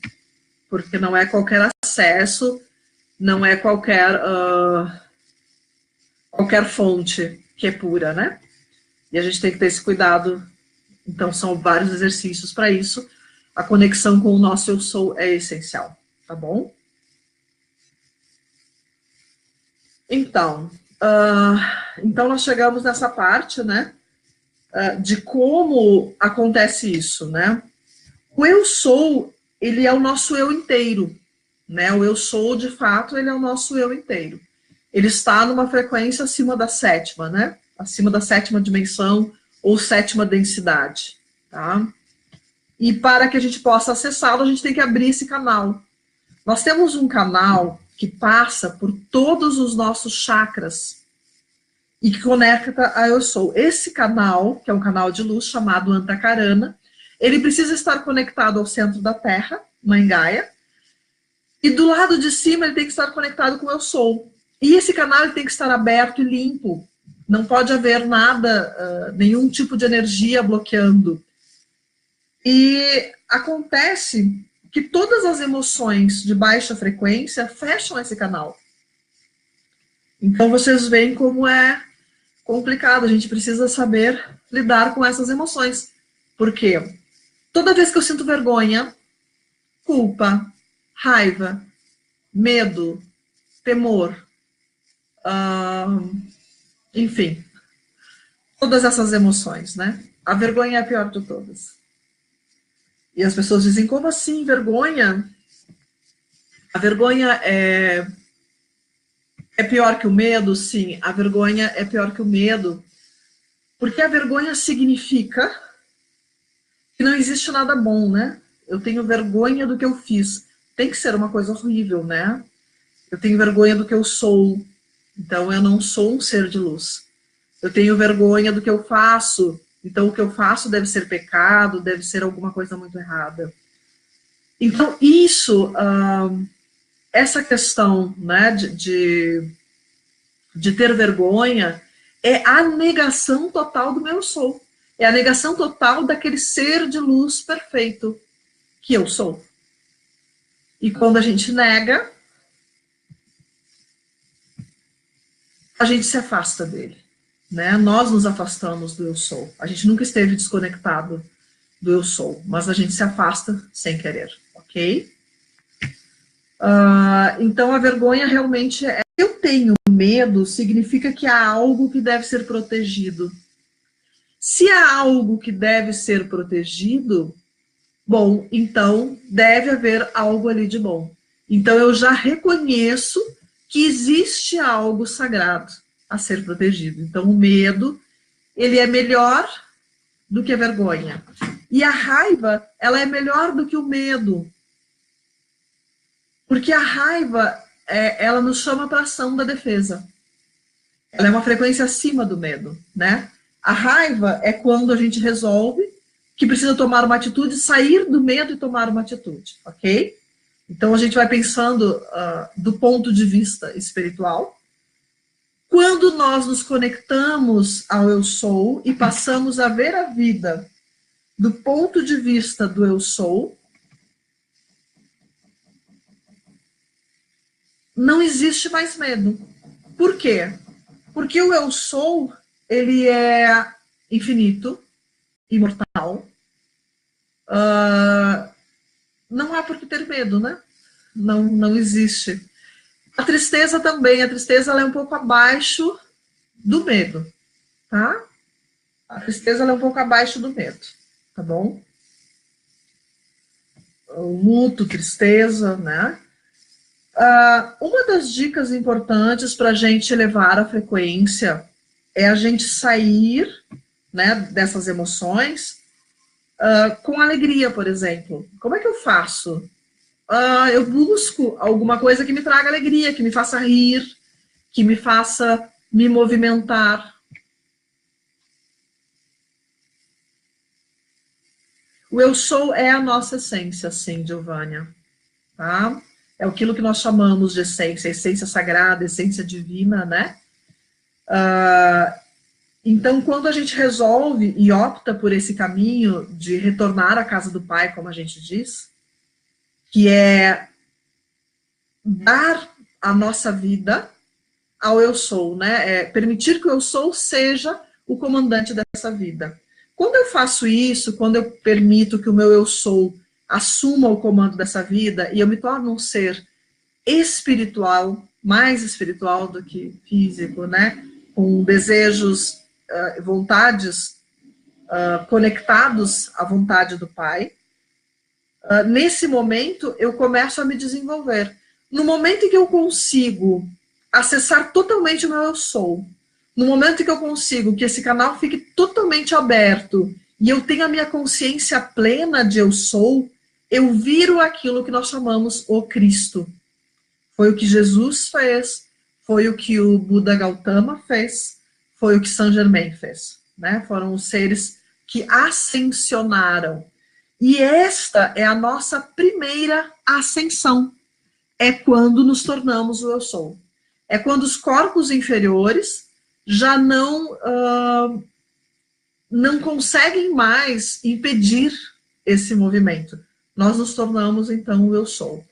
porque não é qualquer acesso, não é qualquer fonte que é pura, né? E a gente tem que ter esse cuidado. Então, são vários exercícios para isso. A conexão com o nosso eu sou é essencial, tá bom? Então, nós chegamos nessa parte, né? De como acontece isso, né? O eu sou, ele é o nosso eu inteiro, né? O eu sou, de fato, ele é o nosso eu inteiro. Ele está numa frequência acima da 7ª, né? Acima da 7ª dimensão ou 7ª densidade, tá? E para que a gente possa acessá-lo, a gente tem que abrir esse canal. Nós temos um canal que passa por todos os nossos chakras e que conecta a eu sou. Esse canal, que é um canal de luz chamado Antakarana, ele precisa estar conectado ao centro da Terra, Mãe Gaia, e do lado de cima ele tem que estar conectado com o eu sou. E esse canal ele tem que estar aberto e limpo. Não pode haver nada, nenhum tipo de energia bloqueando. E acontece que todas as emoções de baixa frequência fecham esse canal. Então vocês veem como é complicado, a gente precisa saber lidar com essas emoções. Por quê? Toda vez que eu sinto vergonha, culpa, raiva, medo, temor, enfim, todas essas emoções, né? A vergonha é a pior de todas. E as pessoas dizem, como assim, vergonha? A vergonha é pior que o medo? Sim, a vergonha é pior que o medo, porque a vergonha significa que não existe nada bom, né? Eu tenho vergonha do que eu fiz. Tem que ser uma coisa horrível, né? Eu tenho vergonha do que eu sou, então eu não sou um ser de luz. Eu tenho vergonha do que eu faço, então o que eu faço deve ser pecado, deve ser alguma coisa muito errada. Então isso, essa questão, né, de ter vergonha é a negação total do meu sou. É a negação total daquele ser de luz perfeito que eu sou. E quando a gente nega, a gente se afasta dele. Né? Nós nos afastamos do eu sou. A gente nunca esteve desconectado do eu sou, mas a gente se afasta sem querer, ok? Então a vergonha realmente é. Eu tenho medo, significa que há algo que deve ser protegido. Se há algo que deve ser protegido, bom, então deve haver algo ali de bom. Então eu já reconheço que existe algo sagrado a ser protegido. Então o medo, ele é melhor do que a vergonha. E a raiva, ela é melhor do que o medo. Porque a raiva, ela nos chama para a ação da defesa. Ela é uma frequência acima do medo, né? A raiva é quando a gente resolve que precisa tomar uma atitude, sair do medo e tomar uma atitude, ok? Então a gente vai pensando do ponto de vista espiritual. Quando nós nos conectamos ao eu sou e passamos a ver a vida do ponto de vista do eu sou, não existe mais medo. Por quê? Porque o eu sou, ele é infinito, imortal. Não há por que ter medo, né? Não existe. A tristeza também, a tristeza ela é um pouco abaixo do medo, tá? A tristeza ela é um pouco abaixo do medo, tá bom? O luto, tristeza, né? Uma das dicas importantes para a gente elevar a frequência é a gente sair, né, dessas emoções com alegria, por exemplo. Como é que eu faço? Eu busco alguma coisa que me traga alegria, que me faça rir, que me faça me movimentar. O eu sou é a nossa essência, sim, Giovânia. Tá? É aquilo que nós chamamos de essência, essência sagrada, essência divina, né? Então, quando a gente resolve e opta por esse caminho de retornar à casa do Pai, como a gente diz, que é dar a nossa vida ao eu sou, né? Permitir que o eu sou seja o comandante dessa vida. Quando eu faço isso, quando eu permito que o meu eu sou assuma o comando dessa vida e eu me torno um ser espiritual, mais espiritual do que físico, né? Com desejos, vontades conectados à vontade do Pai. Nesse momento, eu começo a me desenvolver. No momento em que eu consigo acessar totalmente o meu eu sou, no momento em que eu consigo que esse canal fique totalmente aberto e eu tenho a minha consciência plena de eu sou, eu viro aquilo que nós chamamos o Cristo. Foi o que Jesus fez, foi o que o Buda Gautama fez, foi o que Saint Germain fez. Né? Foram os seres que ascensionaram. E esta é a nossa primeira ascensão. É quando nos tornamos o eu sou. É quando os corpos inferiores já não conseguem mais impedir esse movimento. Nós nos tornamos, então, o eu sou.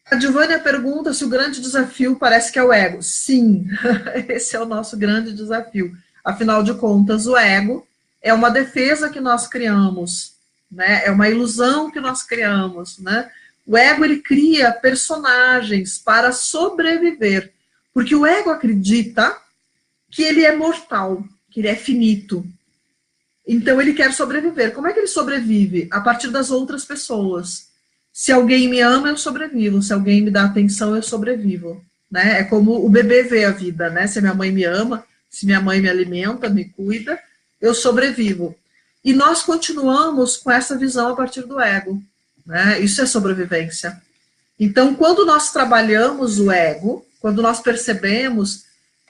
A Giovânia pergunta se o grande desafio parece que é o ego. Sim, esse é o nosso grande desafio. Afinal de contas, o ego é uma defesa que nós criamos né? É uma ilusão que nós criamos, né? O ego, ele cria personagens para sobreviver, porque o ego acredita que ele é mortal, que ele é finito. Então ele quer sobreviver. Como é que ele sobrevive? A partir das outras pessoas. Se alguém me ama, eu sobrevivo. Se alguém me dá atenção, eu sobrevivo. Né? É como o bebê vê a vida, né? Se minha mãe me ama, se minha mãe me alimenta, me cuida, eu sobrevivo. E nós continuamos com essa visão a partir do ego, né? Isso é sobrevivência. Então, quando nós trabalhamos o ego, quando nós percebemos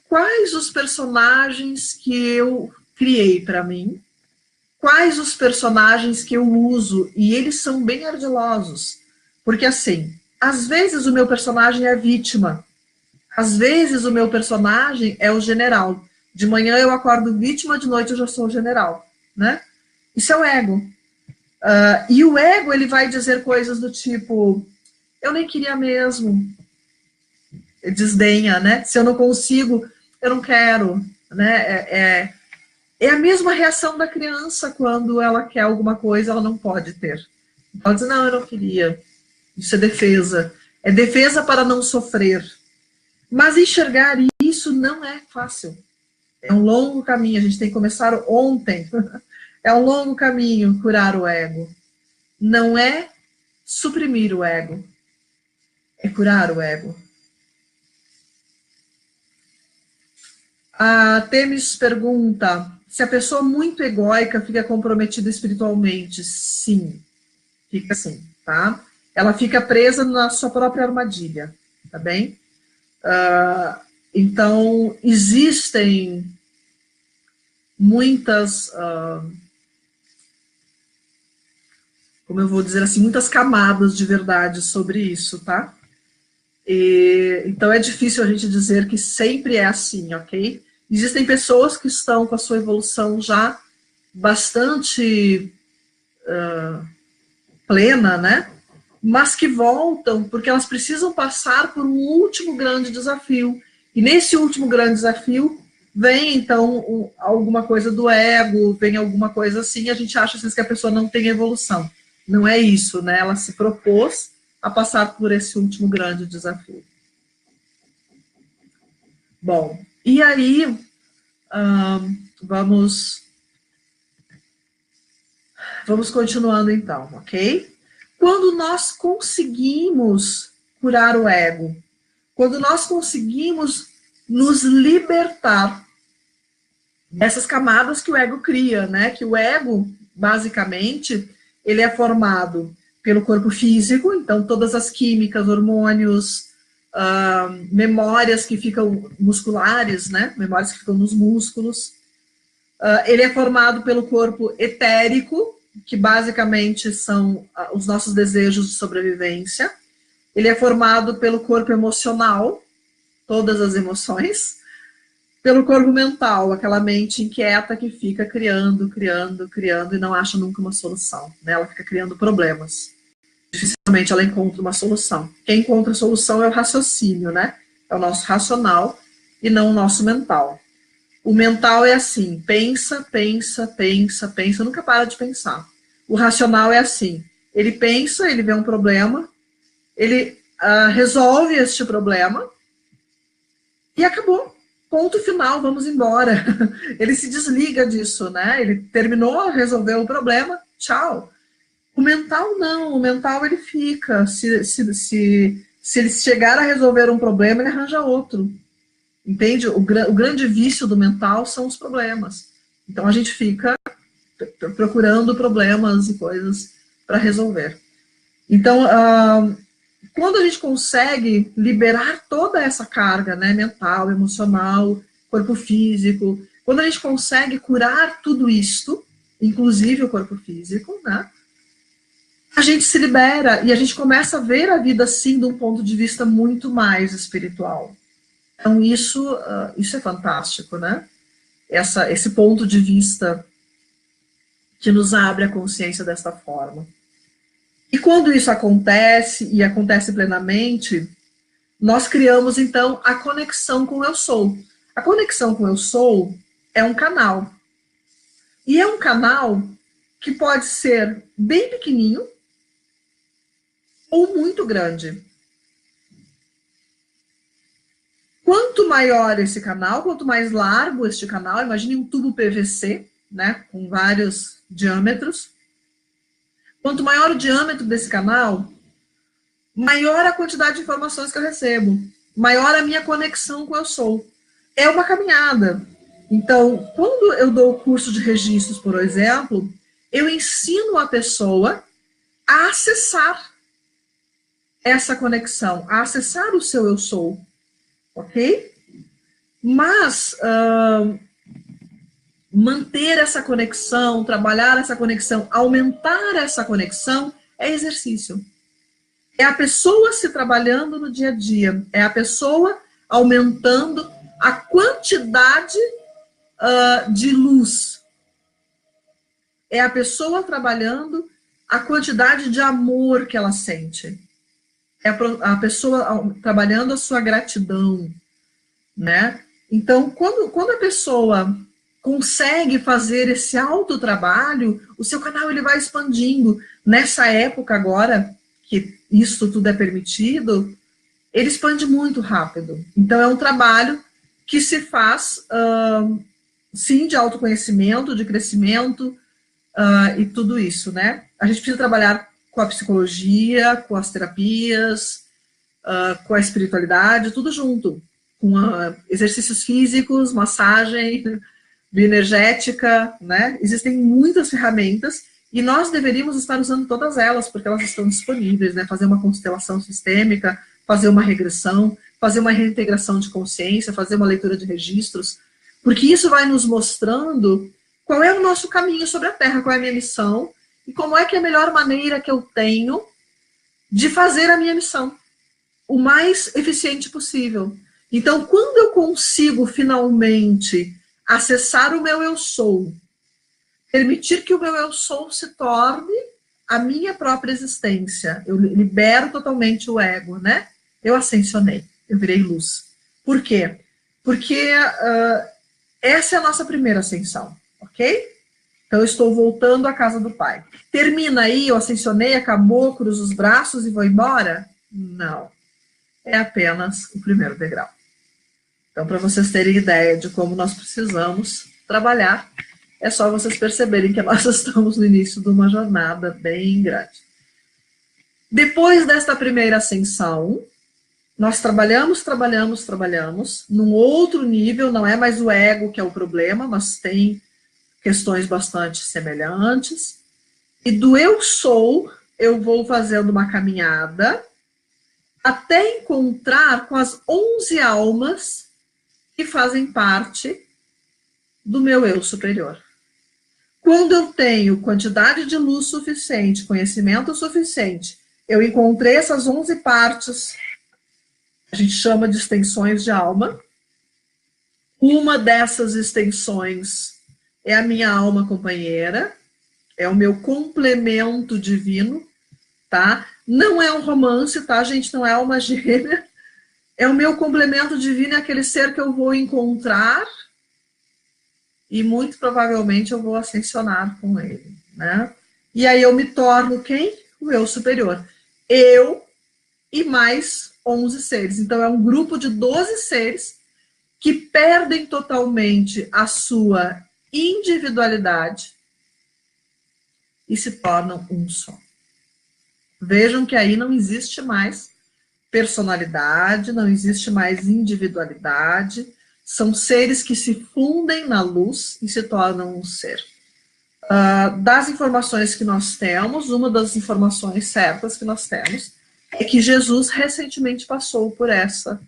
quais os personagens que eu criei para mim, quais os personagens que eu uso, e eles são bem ardilosos, porque assim, às vezes o meu personagem é a vítima, às vezes o meu personagem é o general. De manhã eu acordo vítima, de noite eu já sou o general, né? Isso é o ego. E o ego, ele vai dizer coisas do tipo, eu nem queria mesmo, desdenha, né? Se eu não consigo, eu não quero, né? É a mesma reação da criança quando ela quer alguma coisa, ela não pode ter. Ela diz, não, eu não queria. Isso é defesa. É defesa para não sofrer. Mas enxergar isso não é fácil. É um longo caminho, a gente tem que começar ontem. É um longo caminho curar o ego. Não é suprimir o ego, é curar o ego. A Temis pergunta se a pessoa muito egóica fica comprometida espiritualmente. Sim, fica assim, tá? Ela fica presa na sua própria armadilha, tá bem? Então, existem muitas, como eu vou dizer assim, muitas camadas de verdade sobre isso, tá? Então é difícil a gente dizer que sempre é assim, ok? Existem pessoas que estão com a sua evolução já bastante plena, né? Mas que voltam porque elas precisam passar por um último grande desafio. E nesse último grande desafio vem, então, alguma coisa do ego, vem alguma coisa assim, e a gente acha assim, que a pessoa não tem evolução. Não é isso, né? Ela se propôs a passar por esse último grande desafio. Bom, e aí vamos continuando então, ok? Quando nós conseguimos curar o ego, quando nós conseguimos nos libertar dessas camadas que o ego cria, né? Que o ego, basicamente, ele é formado pelo corpo físico, então todas as químicas, hormônios, memórias que ficam musculares, né? Memórias que ficam nos músculos. Ele é formado pelo corpo etérico, que basicamente são os nossos desejos de sobrevivência. Ele é formado pelo corpo emocional, todas as emoções, pelo corpo mental, aquela mente inquieta que fica criando e não acha nunca uma solução, né? Ela fica criando problemas. Dificilmente ela encontra uma solução. Quem encontra a solução é o raciocínio, né? É o nosso racional e não o nosso mental. O mental é assim, pensa, nunca para de pensar. O racional é assim, ele pensa, ele vê um problema, ele resolve este problema e acabou. Ponto final, vamos embora. Ele se desliga disso, né? Ele terminou, resolveu o problema, tchau. O mental não, o mental ele fica. Se ele chegar a resolver um problema, ele arranja outro. Entende? O grande vício do mental são os problemas. Então a gente fica procurando problemas e coisas para resolver. Então, quando a gente consegue liberar toda essa carga, né, mental, emocional, corpo físico, quando a gente consegue curar tudo isto, inclusive o corpo físico, né, a gente se libera e a gente começa a ver a vida assim de um ponto de vista muito mais espiritual. Então isso é fantástico, né? Esse ponto de vista que nos abre a consciência desta forma. E quando isso acontece, e acontece plenamente, nós criamos, então, a conexão com o eu sou. A conexão com o eu sou é um canal. E é um canal que pode ser bem pequenininho ou muito grande. Quanto maior esse canal, quanto mais largo este canal, imagine um tubo PVC, né, com vários diâmetros. Quanto maior o diâmetro desse canal, maior a quantidade de informações que eu recebo, maior a minha conexão com o eu sou. É uma caminhada. Então, quando eu dou o curso de registros, por exemplo, eu ensino a pessoa a acessar essa conexão, a acessar o seu eu sou, ok? Mas manter essa conexão, trabalhar essa conexão, aumentar essa conexão é exercício. É a pessoa se trabalhando no dia a dia, é a pessoa aumentando a quantidade de luz. É a pessoa trabalhando a quantidade de amor que ela sente. É a pessoa trabalhando a sua gratidão, né? Então, quando a pessoa consegue fazer esse autotrabalho, o seu canal ele vai expandindo. Nessa época agora, que isso tudo é permitido, ele expande muito rápido. Então, é um trabalho que se faz, sim, de autoconhecimento, de crescimento, e tudo isso, né? A gente precisa trabalhar com a psicologia, com as terapias, com a espiritualidade, tudo junto, com exercícios físicos, massagem, bioenergética, né? Existem muitas ferramentas e nós deveríamos estar usando todas elas, porque elas estão disponíveis, né? Fazer uma constelação sistêmica, fazer uma regressão, fazer uma reintegração de consciência, fazer uma leitura de registros, porque isso vai nos mostrando qual é o nosso caminho sobre a Terra, qual é a minha missão, e como é que é a melhor maneira que eu tenho de fazer a minha missão o mais eficiente possível. Então, quando eu consigo finalmente acessar o meu eu sou, permitir que o meu eu sou se torne a minha própria existência, eu libero totalmente o ego, né? Eu ascensionei, eu virei luz. Por quê? Porque essa é a nossa primeira ascensão, ok? Então, eu estou voltando à casa do Pai. Termina aí, eu ascensionei, acabou, cruzo os braços e vou embora? Não. É apenas o primeiro degrau. Então, para vocês terem ideia de como nós precisamos trabalhar, é só vocês perceberem que nós estamos no início de uma jornada bem grande. Depois desta primeira ascensão, nós trabalhamos, num outro nível, não é mais o ego que é o problema, mas tem questões bastante semelhantes, e do eu sou, eu vou fazendo uma caminhada até encontrar com as 11 almas que fazem parte do meu eu superior. Quando eu tenho quantidade de luz suficiente, conhecimento suficiente, eu encontrei essas 11 partes, a gente chama de extensões de alma. Uma dessas extensões é a minha alma companheira, é o meu complemento divino, tá? Não é um romance, tá, gente? Não é alma gêmea. É o meu complemento divino, é aquele ser que eu vou encontrar e muito provavelmente eu vou ascensionar com ele, né? E aí eu me torno quem? O eu superior. Eu e mais 11 seres. Então é um grupo de 12 seres que perdem totalmente a sua individualidade e se tornam um só. Vejam que aí não existe mais personalidade, não existe mais individualidade, são seres que se fundem na luz e se tornam um ser. Das informações que nós temos, uma das informações certas que nós temos é que Jesus recentemente passou por essa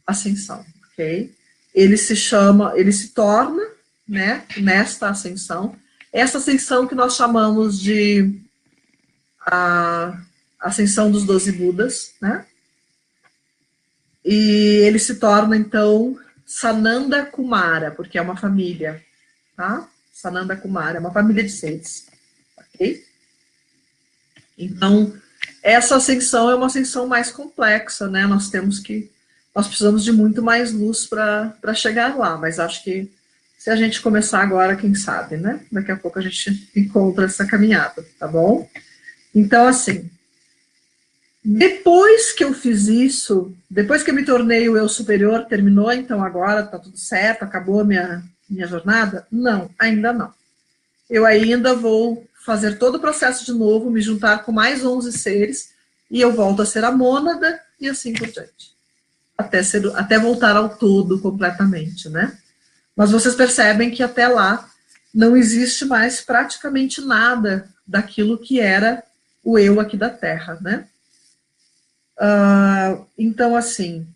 ascensão, ok? Ele se torna, né, nesta ascensão, essa ascensão que nós chamamos de a ascensão dos 12 Budas, né? E ele se torna, então, Sananda Kumara, porque é uma família, tá? Sananda Kumara, é uma família de seres, ok? Então, essa ascensão é uma ascensão mais complexa, né? Nós precisamos de muito mais luz para chegar lá, mas acho que Se a gente começar agora, quem sabe, né? Daqui a pouco a gente encontra essa caminhada, tá bom? Então, assim, depois que eu fiz isso, depois que eu me tornei o eu superior, terminou, então agora tá tudo certo, acabou a minha jornada? Não, ainda não. Eu ainda vou fazer todo o processo de novo, me juntar com mais 11 seres, e eu volto a ser a mônada, e assim por diante. Até voltar ao todo completamente, né? Mas vocês percebem que até lá não existe mais praticamente nada daquilo que era o eu aqui da Terra, né? Então, assim,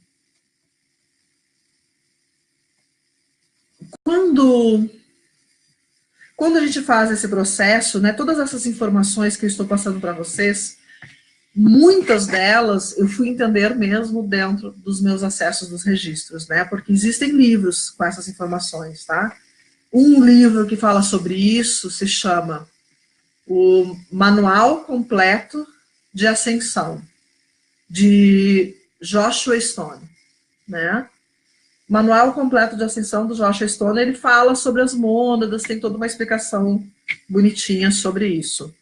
quando a gente faz esse processo, né, todas essas informações que eu estou passando para vocês, muitas delas eu fui entender mesmo dentro dos meus acessos dos registros, né, porque existem livros com essas informações, tá? Um livro que fala sobre isso se chama O Manual Completo de Ascensão, de Joshua Stone, né? Manual Completo de Ascensão do Joshua Stone, ele fala sobre as mônadas, tem toda uma explicação bonitinha sobre isso.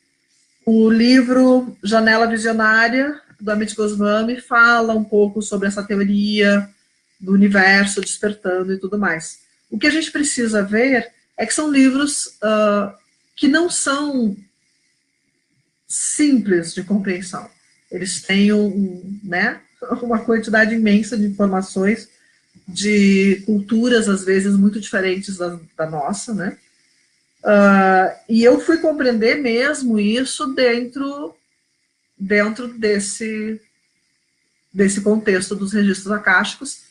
O livro Janela Visionária, do Amit Goswami, fala um pouco sobre essa teoria do universo despertando e tudo mais. O que a gente precisa ver é que são livros que não são simples de compreensão. Eles têm né, uma quantidade imensa de informações de culturas, às vezes, muito diferentes da nossa, né? E eu fui compreender mesmo isso dentro desse contexto dos registros acásticos,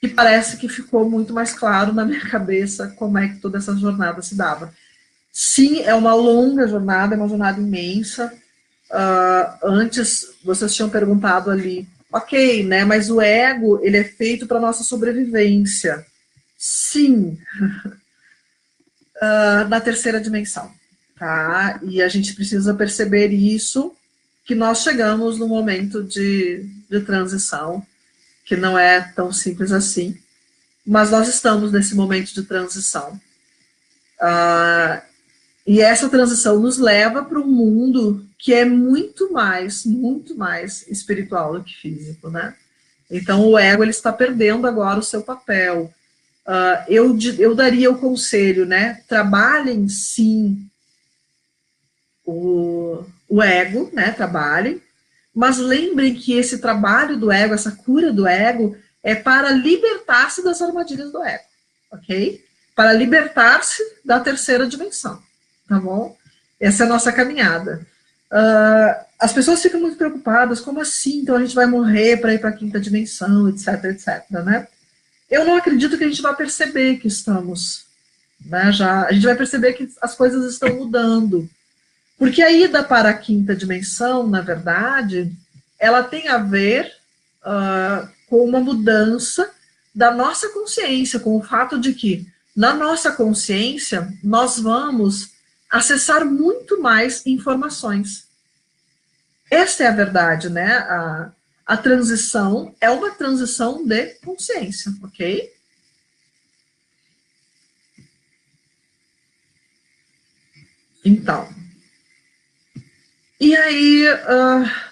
que parece que ficou muito mais claro na minha cabeça como é que toda essa jornada se dava. Sim, é uma longa jornada, é uma jornada imensa. Antes, vocês tinham perguntado ali, ok, né, mas o ego, ele é feito para nossa sobrevivência. Sim, na terceira dimensão, tá? E a gente precisa perceber isso, que nós chegamos num momento de transição, que não é tão simples assim, mas nós estamos nesse momento de transição. E essa transição nos leva para um mundo que é muito mais espiritual do que físico, né? Então o ego, ele está perdendo agora o seu papel. Eu daria o conselho, né? Trabalhem sim o ego, né? Trabalhem, mas lembrem que esse trabalho do ego, essa cura do ego, é para libertar-se das armadilhas do ego, ok? Para libertar-se da terceira dimensão, tá bom? Essa é a nossa caminhada. As pessoas ficam muito preocupadas, como assim? Então a gente vai morrer para ir para a quinta dimensão, etc, etc, né? Eu não acredito que a gente vai perceber que estamos, né? A gente vai perceber que as coisas estão mudando. Porque a ida para a quinta dimensão, na verdade, ela tem a ver com uma mudança da nossa consciência, com o fato de que, na nossa consciência, nós vamos acessar muito mais informações. Esta é a verdade, né? A transição é uma transição de consciência, ok? Então, e aí,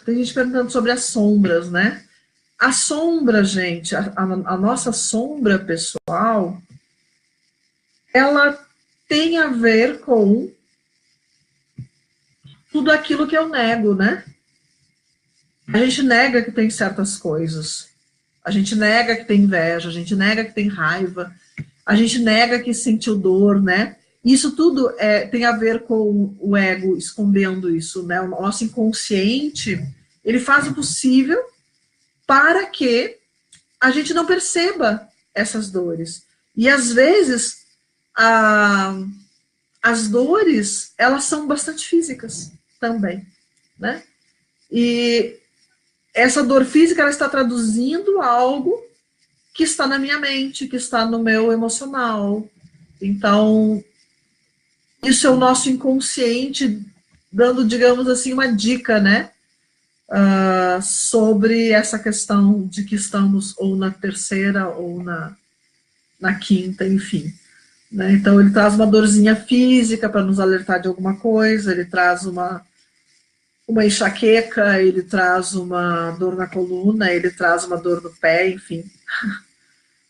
tem gente perguntando sobre as sombras, né? A sombra, gente, a nossa sombra pessoal, ela tem a ver com tudo aquilo que eu nego, né? A gente nega que tem certas coisas. A gente nega que tem inveja, a gente nega que tem raiva, a gente nega que sentiu dor, né? Isso tudo tem a ver com o ego escondendo isso, né? O nosso inconsciente, ele faz o possível para que a gente não perceba essas dores. E às vezes as dores, elas são bastante físicas também, né? E essa dor física, ela está traduzindo algo que está na minha mente, que está no meu emocional. Então, isso é o nosso inconsciente dando, digamos assim, uma dica, né? Sobre essa questão de que estamos ou na terceira ou na quinta, enfim. né? Então ele traz uma dorzinha física para nos alertar de alguma coisa, ele traz uma enxaqueca, ele traz uma dor na coluna, ele traz uma dor no pé, enfim,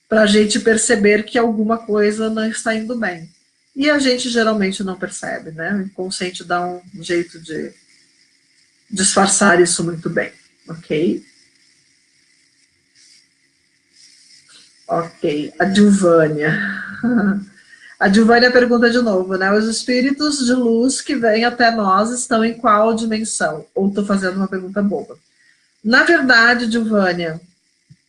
para a gente perceber que alguma coisa não está indo bem. E a gente geralmente não percebe, né? O inconsciente dá um jeito de disfarçar isso muito bem, ok? Ok, a Dilvânia. A Dilvânia pergunta de novo, né? Os espíritos de luz que vêm até nós estão em qual dimensão? Ou estou fazendo uma pergunta boba? Na verdade, Dilvânia,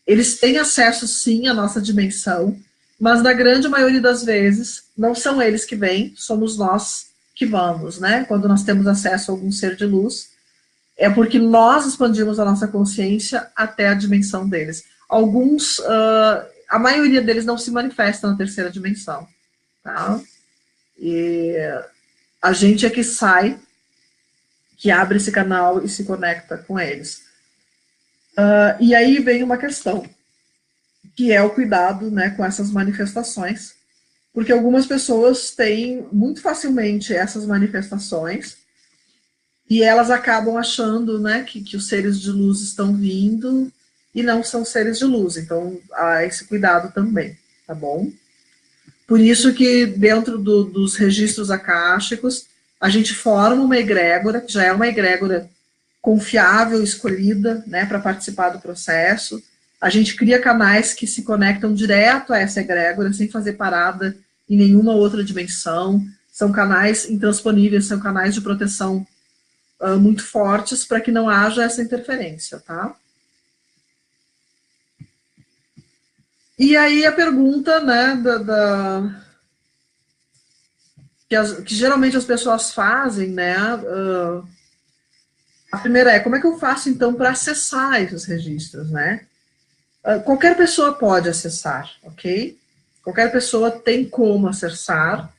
eles têm acesso sim à nossa dimensão, mas na grande maioria das vezes não são eles que vêm, somos nós que vamos, né? Quando nós temos acesso a algum ser de luz, é porque nós expandimos a nossa consciência até a dimensão deles. Alguns, a maioria deles não se manifesta na terceira dimensão, tá? E a gente é que sai, que abre esse canal e se conecta com eles. E aí vem uma questão, que é o cuidado, né, com essas manifestações, porque algumas pessoas têm muito facilmente essas manifestações e elas acabam achando, né, que os seres de luz estão vindo e não são seres de luz, então há esse cuidado também, tá bom? Por isso que dentro dos registros akáshicos, a gente forma uma egrégora, que já é uma egrégora confiável, escolhida, né, para participar do processo. A gente cria canais que se conectam direto a essa egrégora, sem fazer parada em nenhuma outra dimensão. São canais intransponíveis, são canais de proteção muito fortes para que não haja essa interferência, tá? E aí a pergunta, né, que geralmente as pessoas fazem, né, a primeira é, como é que eu faço então para acessar esses registros, né? Qualquer pessoa pode acessar, ok? Qualquer pessoa tem como acessar.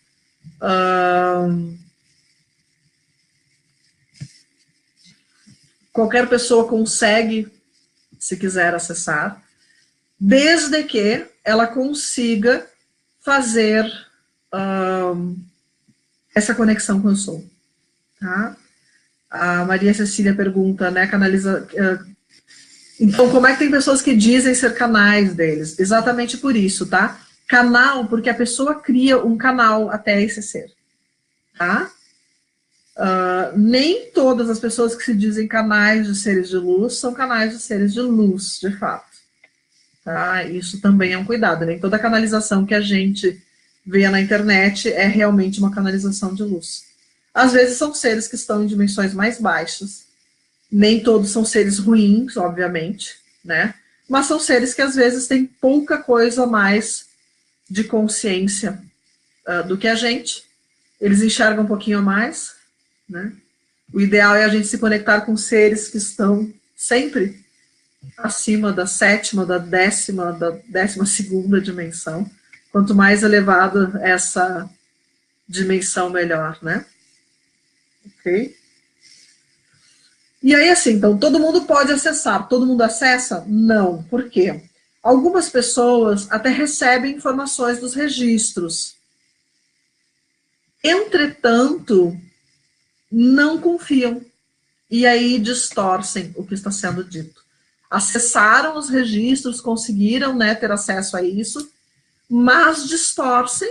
Qualquer pessoa consegue, se quiser acessar, desde que ela consiga fazer essa conexão com o Soul. Tá? A Maria Cecília pergunta, né, canaliza... Então, como é que tem pessoas que dizem ser canais deles? Exatamente por isso, tá? Canal, porque a pessoa cria um canal até esse ser, tá? Nem todas as pessoas que se dizem canais de seres de luz são canais de seres de luz, de fato. Tá? Isso também é um cuidado. Nem toda canalização que a gente vê na internet é realmente uma canalização de luz. Às vezes são seres que estão em dimensões mais baixas. Nem todos são seres ruins, obviamente, né? Mas são seres que às vezes têm pouca coisa mais de consciência do que a gente. Eles enxergam um pouquinho a mais, né? O ideal é a gente se conectar com seres que estão sempre acima da sétima, da 12ª dimensão. Quanto mais elevada essa dimensão, melhor, né? Ok? E aí, assim, então, todo mundo pode acessar. Todo mundo acessa? Não. Por quê? Algumas pessoas até recebem informações dos registros. Entretanto, não confiam. E aí distorcem o que está sendo dito. Acessaram os registros, conseguiram, né, ter acesso a isso, mas distorcem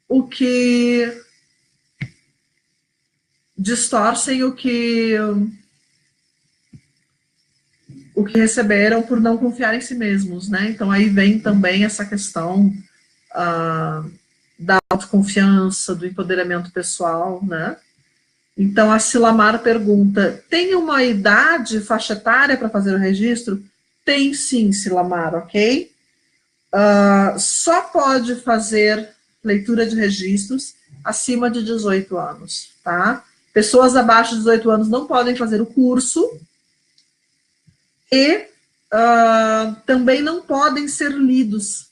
o que receberam por não confiar em si mesmos, né? Então aí vem também essa questão da autoconfiança, do empoderamento pessoal, né? Então a Silamar pergunta, tem uma idade, faixa etária para fazer o registro? Tem sim, Silamar, ok? Só pode fazer leitura de registros acima de 18 anos, tá? Pessoas abaixo de 18 anos não podem fazer o curso e também não podem ser lidos.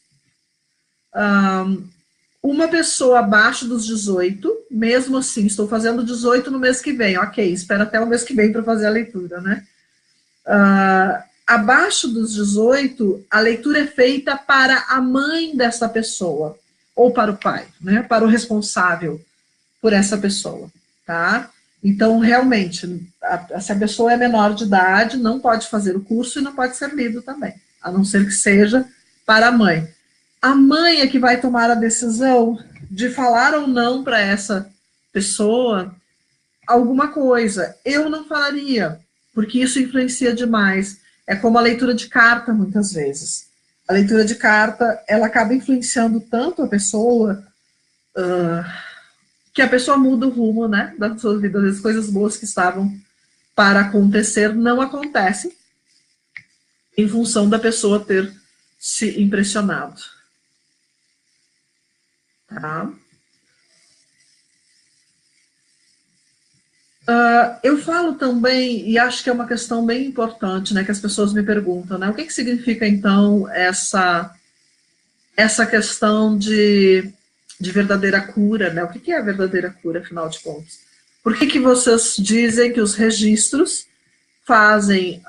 Uma pessoa abaixo dos 18, mesmo assim, estou fazendo 18 no mês que vem, ok, espera até o mês que vem para fazer a leitura, né? Abaixo dos 18, a leitura é feita para a mãe dessa pessoa. ou para o pai, né, para o responsável por essa pessoa, tá? Então, realmente, se a pessoa é menor de idade, não pode fazer o curso e não pode ser lido também, a não ser que seja para a mãe. A mãe é que vai tomar a decisão de falar ou não para essa pessoa alguma coisa. Eu não falaria, porque isso influencia demais. É como a leitura de carta, muitas vezes. A leitura de carta, ela acaba influenciando tanto a pessoa, que a pessoa muda o rumo, né, da sua vida. As coisas boas que estavam para acontecer não acontecem em função da pessoa ter se impressionado. Tá? Eu falo também, e acho que é uma questão bem importante, né, que as pessoas me perguntam, né, o que significa, então, essa questão de verdadeira cura, né, o que é a verdadeira cura, afinal de contas? Por que vocês dizem que os registros fazem,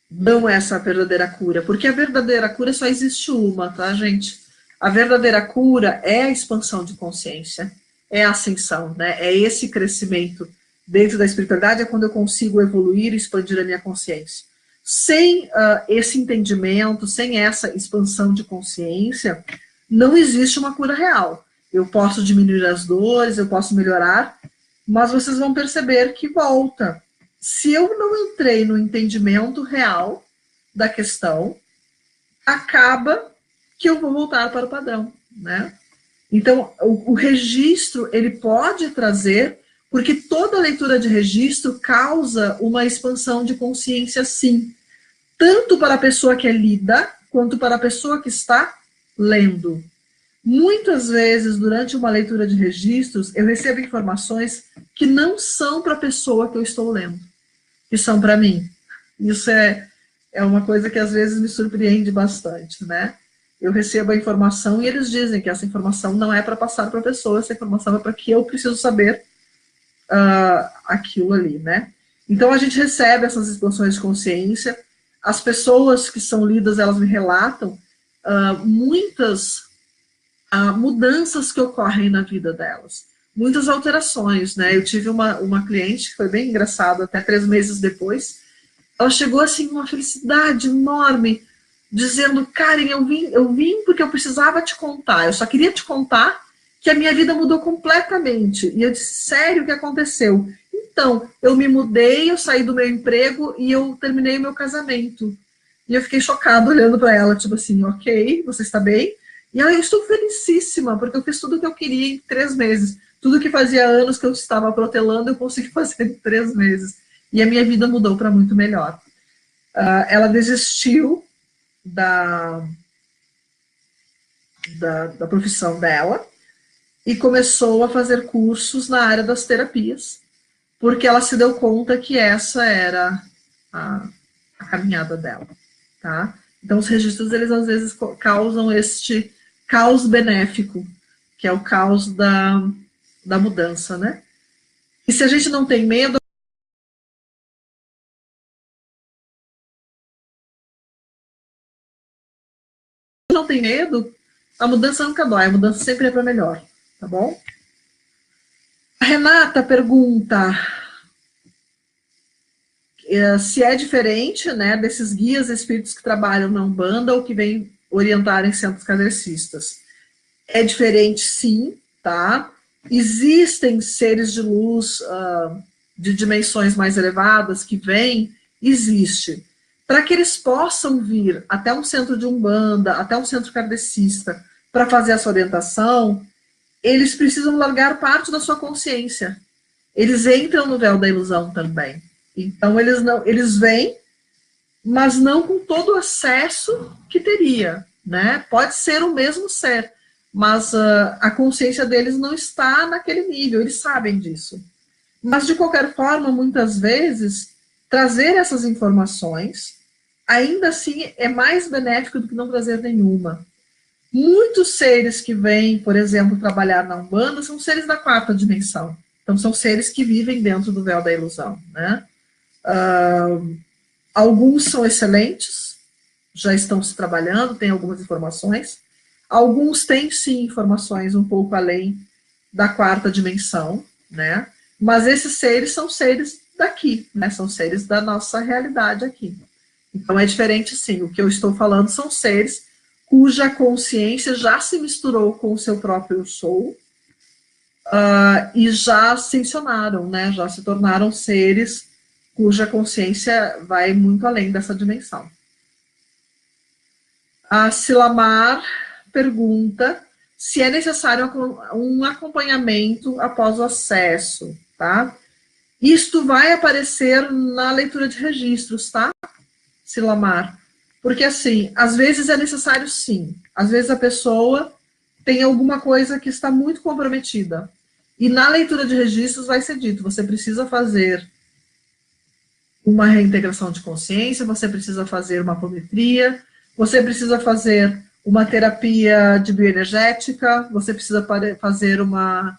dão essa verdadeira cura? Porque a verdadeira cura só existe uma, tá, gente? A verdadeira cura é a expansão de consciência, é a ascensão, né? É esse crescimento dentro da espiritualidade, é quando eu consigo evoluir e expandir a minha consciência. Sem esse entendimento, sem essa expansão de consciência, não existe uma cura real. Eu posso diminuir as dores, eu posso melhorar, mas vocês vão perceber que volta. Se eu não entrei no entendimento real da questão, acaba que eu vou voltar para o padrão, né? Então, o registro, ele pode trazer, porque toda leitura de registro causa uma expansão de consciência, sim. Tanto para a pessoa que é lida, quanto para a pessoa que está lendo. Muitas vezes, durante uma leitura de registros, eu recebo informações que não são para a pessoa que eu estou lendo, que são para mim. Isso é uma coisa que às vezes me surpreende bastante, né? Eu recebo a informação e eles dizem que essa informação não é para passar para a pessoa, essa informação é para que eu preciso saber aquilo ali, né? Então a gente recebe essas expansões de consciência, as pessoas que são lidas, elas me relatam muitas mudanças que ocorrem na vida delas, muitas alterações, né? Eu tive uma cliente que foi bem engraçada, até 3 meses depois, ela chegou assim com uma felicidade enorme, dizendo, Karen, eu vim porque eu precisava te contar, eu só queria te contar que a minha vida mudou completamente. E eu disse, sério, o que aconteceu? Então, eu me mudei, eu saí do meu emprego e eu terminei o meu casamento. E eu fiquei chocada olhando para ela, tipo assim, ok, você está bem? E ela, eu estou felicíssima, porque eu fiz tudo o que eu queria em 3 meses. Tudo que fazia anos que eu estava protelando, eu consegui fazer em 3 meses. E a minha vida mudou para muito melhor. Ela desistiu da profissão dela e começou a fazer cursos na área das terapias, porque ela se deu conta que essa era a caminhada dela, tá? Então, os registros, eles às vezes causam este caos benéfico, que é o caos da mudança, né? E se a gente não tem medo, não tem medo, a mudança nunca dói, a mudança sempre é para melhor, tá bom? A Renata pergunta se é diferente, né, desses guias espíritos que trabalham na Umbanda ou que vêm orientar em centros kardecistas. É diferente, sim, tá? Existem seres de luz de dimensões mais elevadas que vêm, existe. Para que eles possam vir até um centro de Umbanda, até um centro kardecista, para fazer essa orientação, eles precisam largar parte da sua consciência. Eles entram no véu da ilusão também. Então, eles vêm, mas não com todo o acesso que teria, né? Pode ser o mesmo ser, mas a consciência deles não está naquele nível, eles sabem disso. Mas, de qualquer forma, muitas vezes, trazer essas informações, ainda assim, é mais benéfico do que não trazer nenhuma. Muitos seres que vêm, por exemplo, trabalhar na Umbanda, são seres da 4ª dimensão. Então, são seres que vivem dentro do véu da ilusão, né? Alguns são excelentes, já estão se trabalhando, tem algumas informações. Alguns têm, sim, informações um pouco além da quarta dimensão, né? Mas esses seres são seres daqui, né? São seres da nossa realidade aqui. Então é diferente, sim. O que eu estou falando são seres cuja consciência já se misturou com o seu próprio soul, e já ascensionaram, né? Já se tornaram seres cuja consciência vai muito além dessa dimensão. A Silamar pergunta se é necessário um acompanhamento após o acesso, tá? Isto vai aparecer na leitura de registros, tá, Silamar? Porque, assim, às vezes é necessário, sim. Às vezes a pessoa tem alguma coisa que está muito comprometida. E na leitura de registros vai ser dito, você precisa fazer uma reintegração de consciência, você precisa fazer uma apometria, você precisa fazer uma terapia de bioenergética, você precisa fazer uma